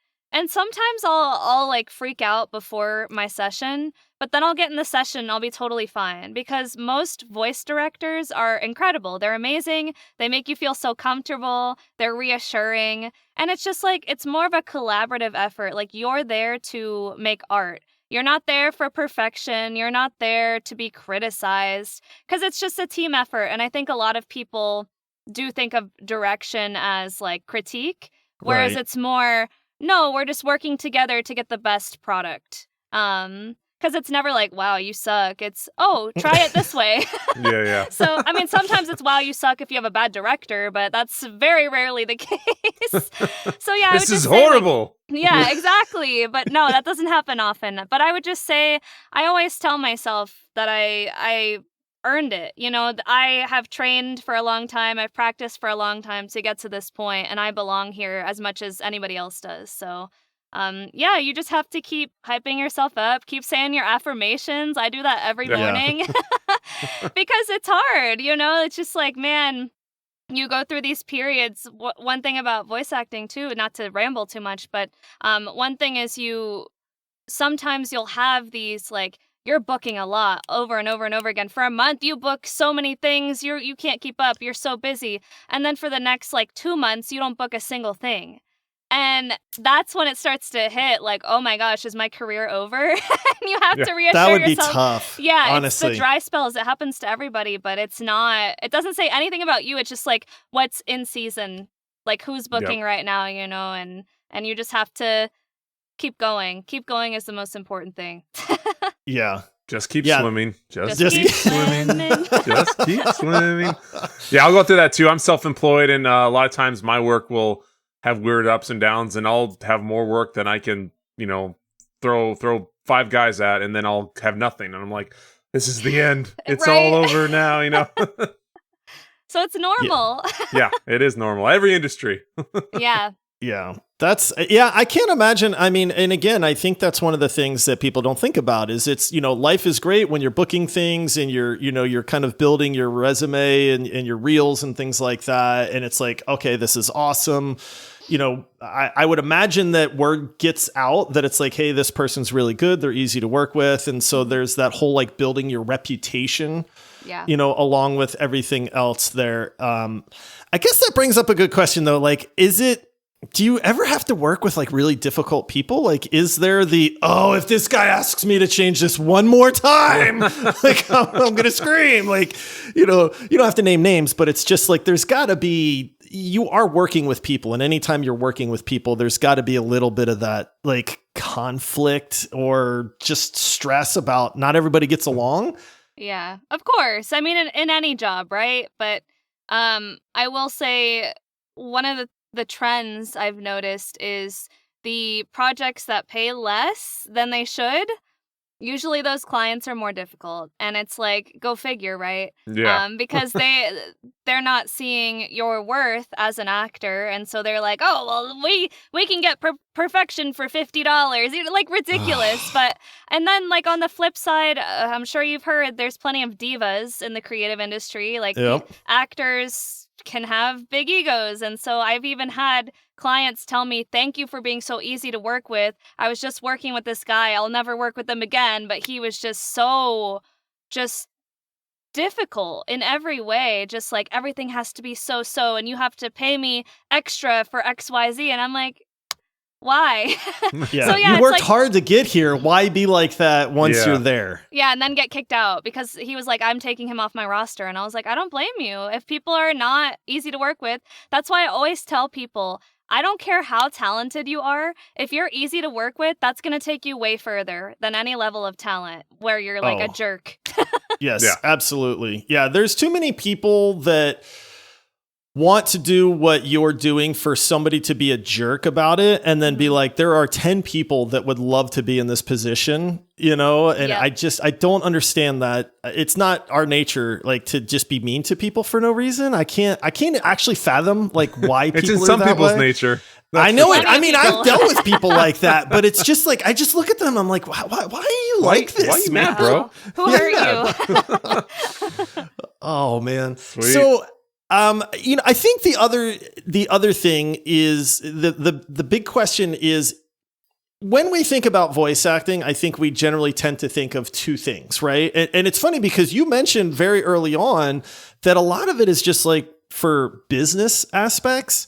sometimes I'll like freak out before my session, but then I'll get in the session and I'll be totally fine, because most voice directors are incredible. They're amazing. They make you feel so comfortable. They're reassuring. And it's just like, it's more of a collaborative effort. Like, you're there to make art. You're not there for perfection. You're not there to be criticized, because it's just a team effort. And I think a lot of people do think of direction as like critique, whereas it's more, no, we're just working together to get the best product. Because it's never like, wow, you suck. It's, oh, try it this way. Yeah. So, I mean, sometimes it's, wow, you suck if you have a bad director, but that's very rarely the case. So, yeah. This is horrible. Like, yeah, exactly. But no, that doesn't happen often. But I would just say, I always tell myself that I earned it. I have trained for a long time. I've practiced for a long time to get to this point, and I belong here as much as anybody else does. So, you just have to keep hyping yourself up, keep saying your affirmations. I do that every morning because it's hard. It's just like, man, you go through these periods. One thing about voice acting too, not to ramble too much, but one thing is sometimes you'll have these like, you're booking a lot over and over and over again. For a month, you book so many things, you can't keep up. You're so busy. And then for the next like 2 months, you don't book a single thing. And that's when it starts to hit like, oh my gosh, is my career over? And you have to reassure yourself. That would be tough. Yeah, honestly. It's the dry spells. It happens to everybody, but it doesn't say anything about you. It's just like what's in season, like who's booking right now, and you just have to keep going. Keep going is the most important thing. Yeah. Just keep swimming. Just keep swimming. Just keep swimming. Yeah, I'll go through that too. I'm self-employed, and a lot of times my work will have weird ups and downs, and I'll have more work than I can, throw 5 guys at, and then I'll have nothing. And I'm like, this is the end. It's all over now, So it's normal. Yeah, it is normal. Every industry. Yeah. Yeah. I can't imagine. I mean, and again, I think that's one of the things that people don't think about is it's, life is great when you're booking things and you're kind of building your resume and your reels and things like that. And it's like, okay, this is awesome. I would imagine that word gets out that it's like, hey, this person's really good. They're easy to work with. And so there's that whole like building your reputation, along with everything else there. I guess that brings up a good question though. Like, do you ever have to work with like really difficult people? Like, is there if this guy asks me to change this one more time, like I'm going to scream, like, you don't have to name names, but it's just like, there's gotta be, you are working with people. And anytime you're working with people, there's gotta be a little bit of that like conflict or just stress about not everybody gets along. Yeah, of course. I mean, in any job, right? But I will say one of the trends I've noticed is the projects that pay less than they should. Usually those clients are more difficult, and it's like, go figure, right? Yeah. Because they're not seeing your worth as an actor, and so they're like, oh, well, we can get perfection for $50, like ridiculous. And then like on the flip side, I'm sure you've heard there's plenty of divas in the creative industry, like actors can have big egos. And so I've even had clients tell me, thank you for being so easy to work with. I was just working with this guy. I'll never work with him again. But he was just so difficult in every way. Just like everything has to be so, and you have to pay me extra for XYZ. And I'm like, why? Yeah. So, you worked hard to get here. Why be like that once you're there? Yeah, and then get kicked out because he was like, I'm taking him off my roster. And I was like, I don't blame you. If people are not easy to work with, that's why I always tell people, I don't care how talented you are. If you're easy to work with, that's going to take you way further than any level of talent where you're like a jerk. Yes, absolutely. Yeah, there's too many people that want to do what you're doing for somebody to be a jerk about it and then be like, there are 10 people that would love to be in this position, and I don't understand that. It's not our nature, like, to just be mean to people for no reason. I can't actually fathom like why people it's in are some that people's way. Nature. I know it. I mean, I've dealt with people like that, but it's just like, I just look at them. I'm like, why are you like this? Why are you mad, bro? Who hurt you? Oh man. Sweet. So, I think the other thing is the big question is, when we think about voice acting, I think we generally tend to think of two things, right? And it's funny because you mentioned very early on that a lot of it is just like for business aspects.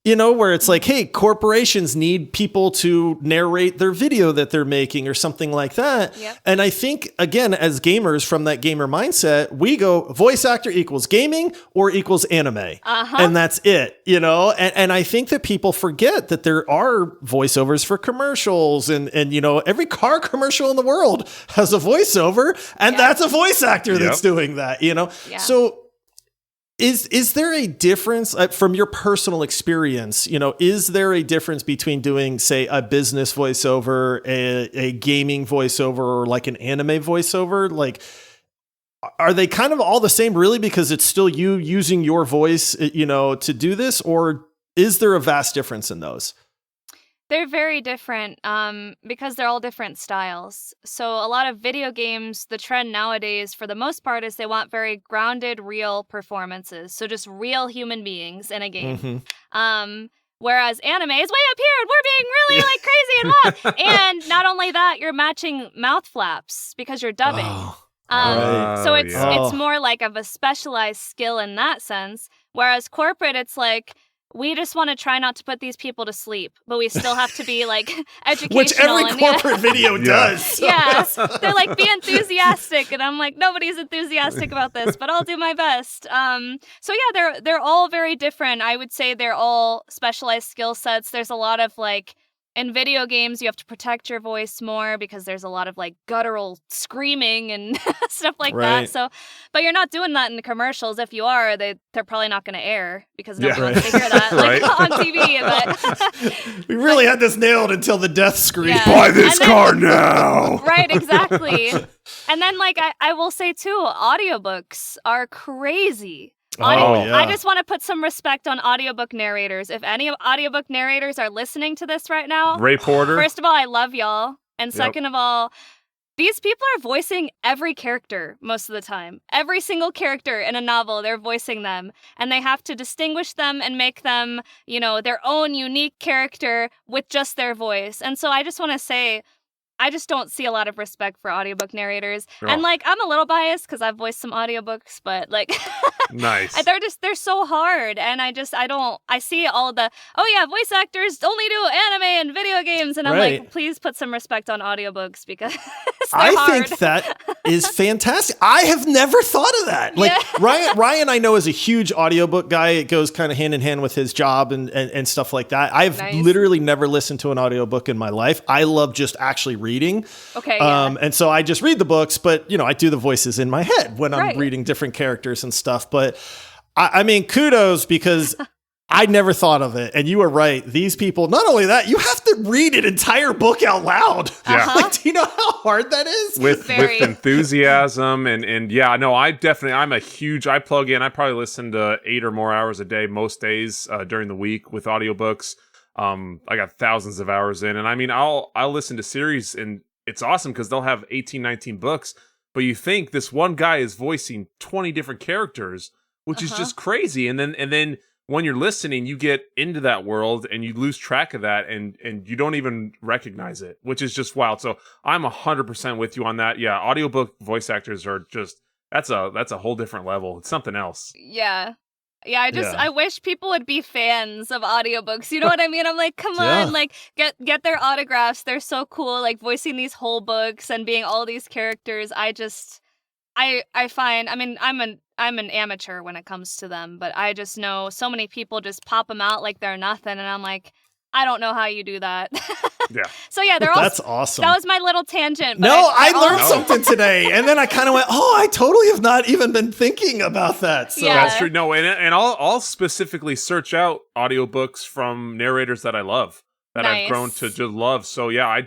Where it's like, hey, corporations need people to narrate their video that they're making or something like that. Yep. And I think, again, as gamers from that gamer mindset, we go voice actor equals gaming or equals anime. And that's it, And I think that people forget that there are voiceovers for commercials and every car commercial in the world has a voiceover and that's a voice actor that's doing that, Yeah. So Is there a difference from your personal experience? Is there a difference between doing, say, a business voiceover, a gaming voiceover, or like an anime voiceover? Like, are they kind of all the same, really, because it's still you using your voice, to do this, or is there a vast difference in those? They're very different because they're all different styles. So a lot of video games, the trend nowadays, for the most part, is they want very grounded, real performances. So just real human beings in a game. Whereas anime is way up here and we're being really like crazy and loud. And not only that, you're matching mouth flaps because you're dubbing. So it's more like of a specialized skill in that sense. Whereas corporate, it's like, we just want to try not to put these people to sleep, but we still have to be like educational. Which every corporate video does. So. Yeah, they're like, be enthusiastic, and I'm like, nobody's enthusiastic about this, but I'll do my best. So yeah, they're all very different. I would say they're all specialized skill sets. There's a lot of like, in video games, you have to protect your voice more because there's a lot of like guttural screaming and stuff like that. So, but you're not doing that in the commercials. If you are, they're probably not going to air because nobody wants to hear that like on TV. But we really had this nailed until the death scream. Yeah. Buy this car now. Right, exactly. And then like I will say too, audiobooks are crazy. I just want to put some respect on audiobook narrators. If any audiobook narrators are listening to this right now, Ray Porter. First of all, I love y'all. And second of all, these people are voicing every character most of the time. Every single character in a novel, they're voicing them. And they have to distinguish them and make them, their own unique character with just their voice. And so I just want to say, I just don't see a lot of respect for audiobook narrators. Oh. And I'm a little biased because I've voiced some audiobooks, but nice. They're so hard. And I see all the, voice actors only do anime and video games. And I'm like, please put some respect on audiobooks because I think that is fantastic. I have never thought of that. Ryan, I know is a huge audiobook guy. It goes kind of hand in hand with his job and stuff like that. I've literally never listened to an audiobook in my life. I love just actually reading. Okay. And so I just read the books, but I do the voices in my head when I'm reading different characters and stuff. But I mean, kudos because I never thought of it. And you were right. These people, not only that, you have to read an entire book out loud. Yeah. Do you know how hard that is? With enthusiasm I plug in. I probably listen to 8 or more hours a day most days during the week with audiobooks. I got thousands of hours in, and I mean, I'll listen to series, and it's awesome because they'll have 18, 19 books, but you think this one guy is voicing 20 different characters, which is just crazy. And then when you're listening, you get into that world and you lose track of that, and you don't even recognize it, which is just wild. So I'm 100% with you on that. Yeah, audiobook voice actors are just that's a whole different level. It's something else. Yeah. Yeah, I wish people would be fans of audiobooks. You know what I mean? I'm like, come on, get their autographs. They're so cool, voicing these whole books and being all these characters. I find, I mean, I'm an amateur when it comes to them, but I just know so many people just pop them out like they're nothing, and I'm like, I don't know how you do that. Yeah. So yeah, that's awesome. That was my little tangent. But I learned something today, and then I kind of went, I totally have not even been thinking about that. So that's true. No, and I'll specifically search out audiobooks from narrators that I love, that I've grown to just love. So yeah, I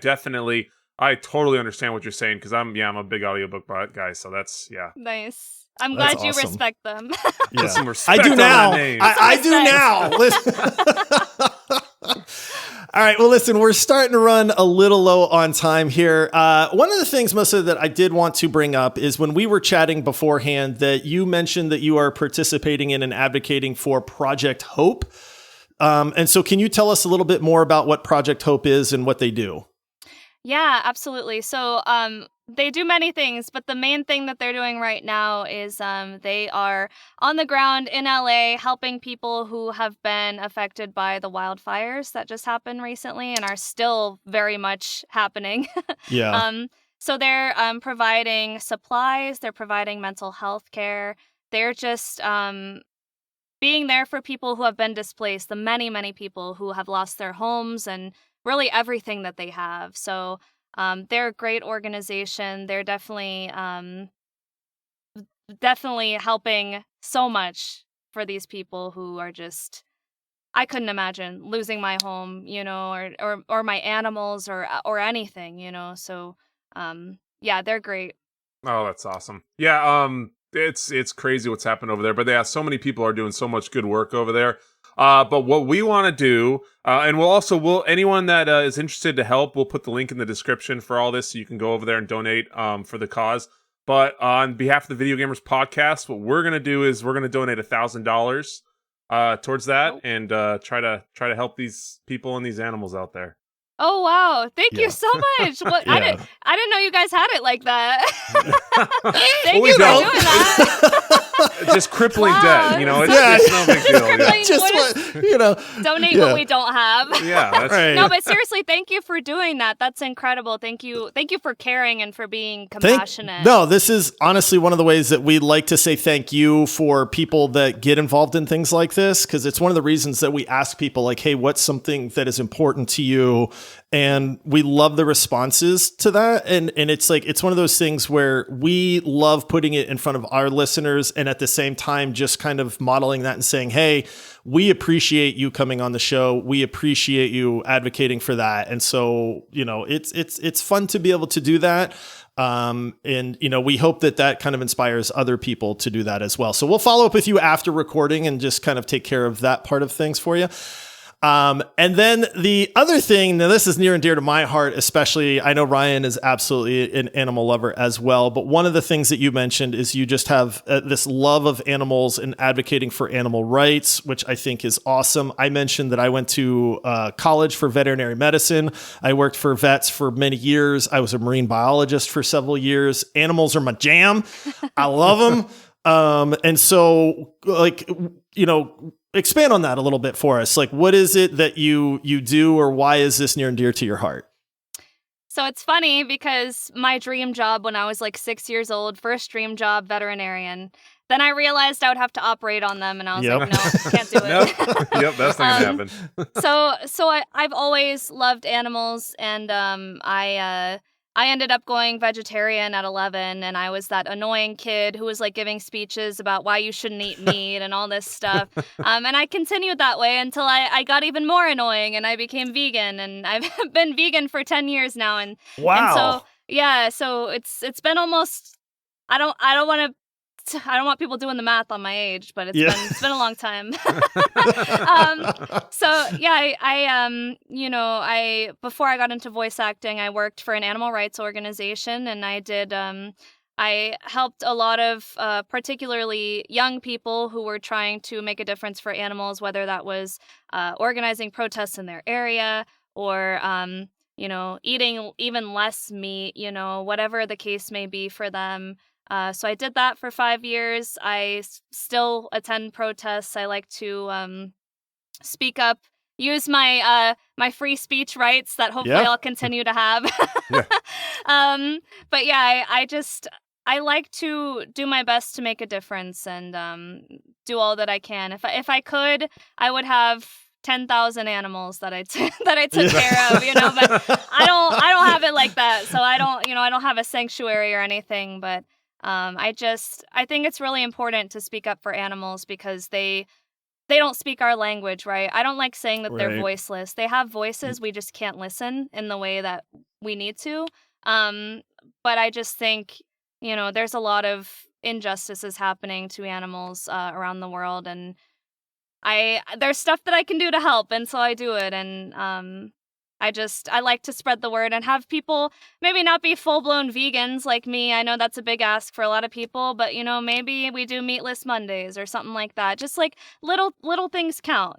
totally understand what you're saying because I'm a big audiobook guy. So that's nice. I'm glad you respect them. Put some respect I do on now. their names. I do now. Listen. All right. Well, listen, we're starting to run a little low on time here. One of the things, Melissa, that I did want to bring up is when we were chatting beforehand that you mentioned that you are participating in and advocating for Project Hope. And so can you tell us a little bit more about what Project Hope is and what they do? Yeah, absolutely. So they do many things, but the main thing that they're doing right now is they are on the ground in LA helping people who have been affected by the wildfires that just happened recently and are still very much happening. Yeah. So they're providing supplies, they're providing mental health care. They're just being there for people who have been displaced, the many, many people who have lost their homes and really everything that they have. So they're a great organization. They're definitely helping so much for these people who are just, I couldn't imagine losing my home, or my animals or anything, So they're great. Oh, that's awesome. Yeah, it's crazy what's happened over there, but so many people are doing so much good work over there. But what we want to do, and we'll anyone that is interested to help, we'll put the link in the description for all this so you can go over there and donate for the cause. But on behalf of the Video Gamers Podcast, what we're going to do is we're going to donate $1,000 towards that and try to help these people and these animals out there. Oh wow! Thank you so much. I didn't know you guys had it like that. Thank you for doing that. Just crippling debt, It's no big deal. Donate what we don't have. Yeah, that's right. No, but seriously, thank you for doing that. That's incredible. Thank you for caring and for being compassionate. This is honestly one of the ways that we like to say thank you for people that get involved in things like this, because it's one of the reasons that we ask people like, hey, what's something that is important to you? And we love the responses to that. And it's it's one of those things where we love putting it in front of our listeners and at the same time just kind of modeling that and saying, hey, we appreciate you coming on the show. We appreciate you advocating for that. And so, it's fun to be able to do that. And, we hope that kind of inspires other people to do that as well. So we'll follow up with you after recording and just kind of take care of that part of things for you. And then the other thing, now this is near and dear to my heart, especially, I know Ryan is absolutely an animal lover as well, but one of the things that you mentioned is you just have this love of animals and advocating for animal rights, which I think is awesome. I mentioned that I went to college for veterinary medicine. I worked for vets for many years. I was a marine biologist for several years. Animals are my jam. I love them. And so expand on that a little bit for us. Like, what is it that you do, or why is this near and dear to your heart? So it's funny because my dream job when I was like 6 years old, first dream job, veterinarian. Then I realized I would have to operate on them, and I was like, no, can't do it. Nope. Yep, that's not gonna happen. So I've always loved animals, and I ended up going vegetarian at 11, and I was that annoying kid who was like giving speeches about why you shouldn't eat meat and all this stuff. And I continued that way until I got even more annoying, and I became vegan, and I've been vegan for 10 years now. And wow. And so it's been almost, I don't want people doing the math on my age, but it's been a long time. I before I got into voice acting, I worked for an animal rights organization, and I helped a lot of particularly young people who were trying to make a difference for animals, whether that was organizing protests in their area or eating even less meat, whatever the case may be for them. So I did that for 5 years. I still attend protests. I like to speak up, use my my free speech rights that hopefully I'll continue to have. But yeah, I like to do my best to make a difference and do all that I can. If I could, I would have 10,000 animals that I took care of, but I don't have it like that. So I don't have a sanctuary or anything, but I think it's really important to speak up for animals because they don't speak our language, right? I don't like saying that they're voiceless. They have voices, we just can't listen in the way that we need to. But I just think, there's a lot of injustices happening to animals around the world, and there's stuff that I can do to help, and so I do it. And I like to spread the word and have people maybe not be full-blown vegans like me. I know that's a big ask for a lot of people, but, maybe we do meatless Mondays or something like that. Just like little things count,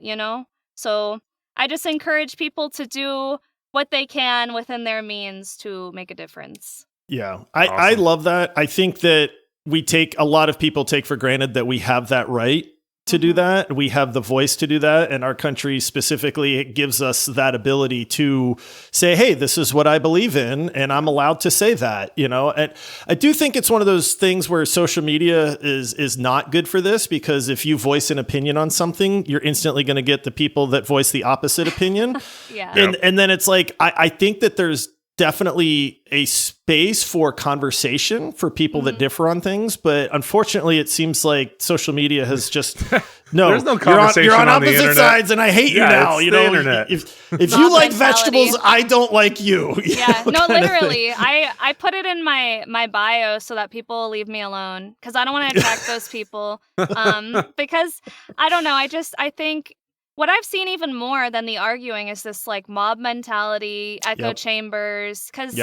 So I just encourage people to do what they can within their means to make a difference. Yeah, I love that. I think that a lot of people take for granted that we have that right to do that. We have the voice to do that. And our country specifically, it gives us that ability to say, hey, this is what I believe in, and I'm allowed to say that, And I do think it's one of those things where social media is not good for this, because if you voice an opinion on something, you're instantly going to get the people that voice the opposite opinion. Yeah. And then it's like, I think that there's definitely a space for conversation for people that differ on things, but unfortunately it seems like social media has just there's no conversation you're on opposite the internet. Sides, and I hate you now. It's the internet. If you like vegetables, I don't like you. Yeah, no, literally. I put it in my bio so that people will leave me alone, because I don't want to attract those people. Because I don't know. I think what I've seen even more than the arguing is this like mob mentality, echo chambers. Because,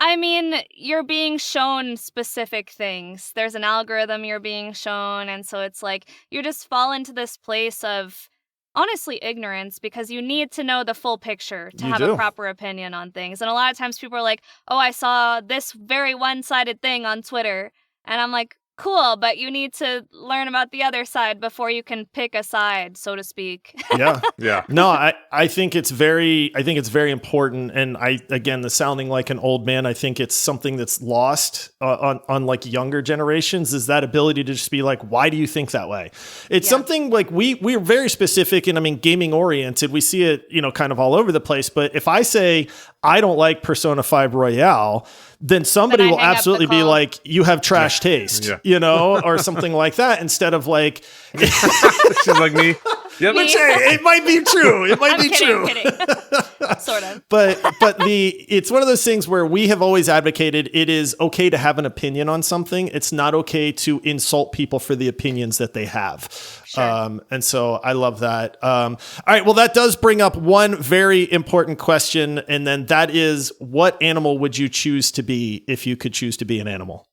I mean, you're being shown specific things. There's an algorithm you're being shown. And so it's like you just fall into this place of, honestly, ignorance, because you need to know the full picture to have a proper opinion on things. And a lot of times people are like, oh, I saw this very one-sided thing on Twitter. And I'm like, cool, but you need to learn about the other side before you can pick a side, so to speak. Yeah. No, I think it's very important. And again, the sounding like an old man, I think it's something that's lost on like younger generations, is that ability to just be like, why do you think that way? It's something like we're very specific, and I mean, gaming oriented. We see it, kind of all over the place. But if I say I don't like Persona 5 Royale, then somebody will absolutely be like, you have trash taste, or something like that, instead of like, she's like me. Yep. Which, hey, it might be true. It might be true. I'm kidding. Sort of. But it's one of those things where we have always advocated it is okay to have an opinion on something. It's not okay to insult people for the opinions that they have. Sure. And so I love that. All right. Well, that does bring up one very important question. And then that is, what animal would you choose to be if you could choose to be an animal?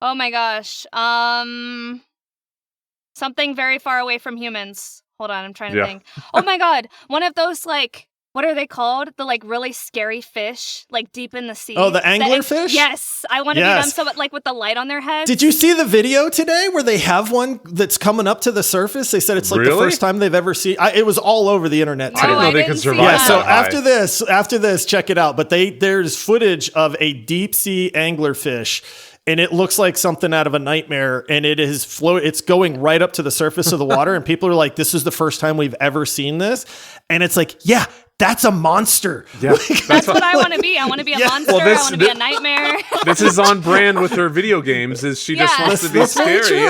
Oh my gosh. Something very far away from humans. Hold on, I'm trying to think. Oh my god, one of those what are they called? The really scary fish, deep in the sea. Oh, the anglerfish? Yes, I want to be them. So with the light on their heads. Did you see the video today where they have one that's coming up to the surface? They said it's the first time they've ever seen. It was all over the internet today. I didn't know they could survive. Yeah, so after this, check it out. But there's footage of a deep sea anglerfish. And it looks like something out of a nightmare, and it's going right up to the surface of the water, and people are like, this is the first time we've ever seen this. And it's like, yeah, that's a monster. Yeah, that's what I want to be. I want to be a monster. I want to be a nightmare. This is on brand with her video games. Is she just wants to be scary?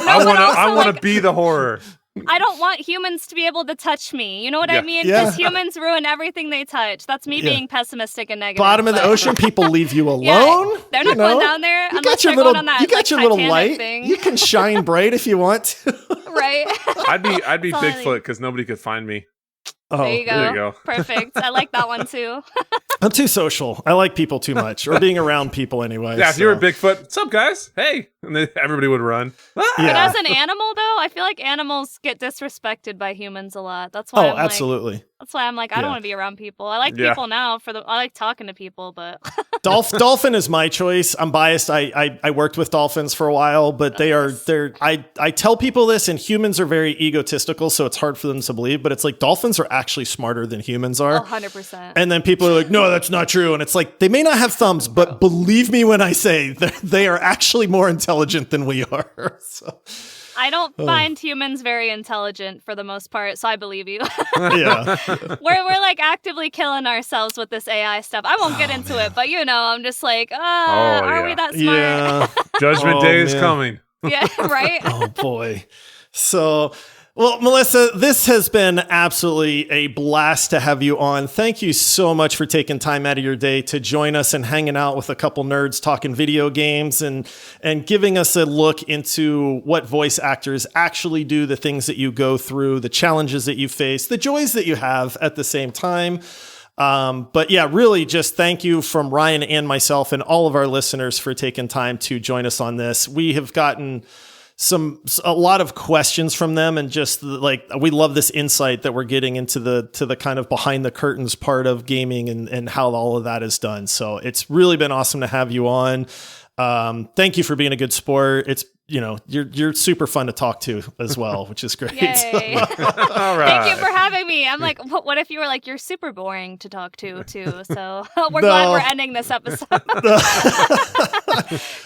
I want to be the horror. I don't want humans to be able to touch me. You know what I mean? Because humans ruin everything they touch. That's me being pessimistic and negative. Bottom of the ocean, people leave you alone. Yeah, they're not going down there unless they're going on that You got your Titanic little light. Thing. You can shine bright if you want to. Right? I'd be Bigfoot because nobody could find me. Oh, there you go. Perfect. I like that one too. I'm too social. I like people too much, or being around people anyway. Yeah, if you were Bigfoot, what's up, guys? Hey. And then everybody would run. But as an animal, though, I feel like animals get disrespected by humans a lot. That's why absolutely. That's why I'm I don't want to be around people. I like people now. I like talking to people, but dolphin is my choice. I'm biased. I worked with dolphins for a while, but I tell people this, and humans are very egotistical, so it's hard for them to believe, but it's like dolphins are actually smarter than humans are. 100%. And then people are like, no, that's not true. And it's like, they may not have thumbs, but believe me when I say they are actually more intelligent than we are. So I don't find humans very intelligent for the most part, so I believe you. Yeah. We're actively killing ourselves with this AI stuff. I won't get into it, but I'm just are we that smart? Yeah. Judgment Day is coming. Yeah, right? Oh boy. So, well, Melissa, this has been absolutely a blast to have you on. Thank you so much for taking time out of your day to join us and hanging out with a couple nerds talking video games and giving us a look into what voice actors actually do, the things that you go through, the challenges that you face, the joys that you have at the same time. But yeah, really just thank you from Ryan and myself and all of our listeners for taking time to join us on this. We have gotten a lot of questions from them, and just we love this insight that we're getting into the kind of behind the curtains part of gaming and how all of that is done. So it's really been awesome to have you on. Thank you for being a good sport. It's you're super fun to talk to as well, which is great. Yay. All right. Thank you for having me. I'm what if you were you're super boring to talk to too? So we're glad we're ending this episode.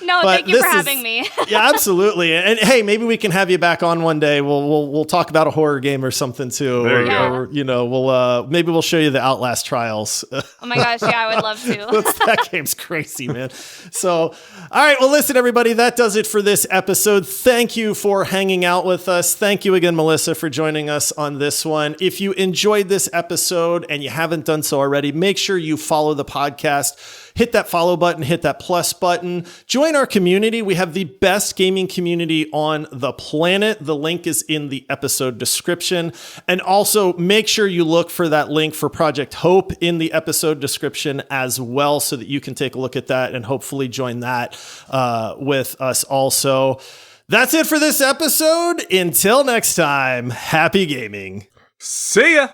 No, thank you for having me. Yeah, absolutely. And hey, maybe we can have you back on one day. We'll talk about a horror game or something too. There you go. Or maybe we'll show you the Outlast trials. Oh my gosh, yeah, I would love to. That game's crazy, man. So, all right. Well, listen, everybody, that does it for this episode. Thank you for hanging out with us. Thank you again, Melissa, for joining us on this one. If you enjoyed this episode and you haven't done so already, make sure you follow the podcast. Hit that follow button, hit that plus button. Join our community. We have the best gaming community on the planet. The link is in the episode description. And also make sure you look for that link for Project Hope in the episode description as well, so that you can take a look at that and hopefully join that with us also. That's it for this episode. Until next time, happy gaming. See ya.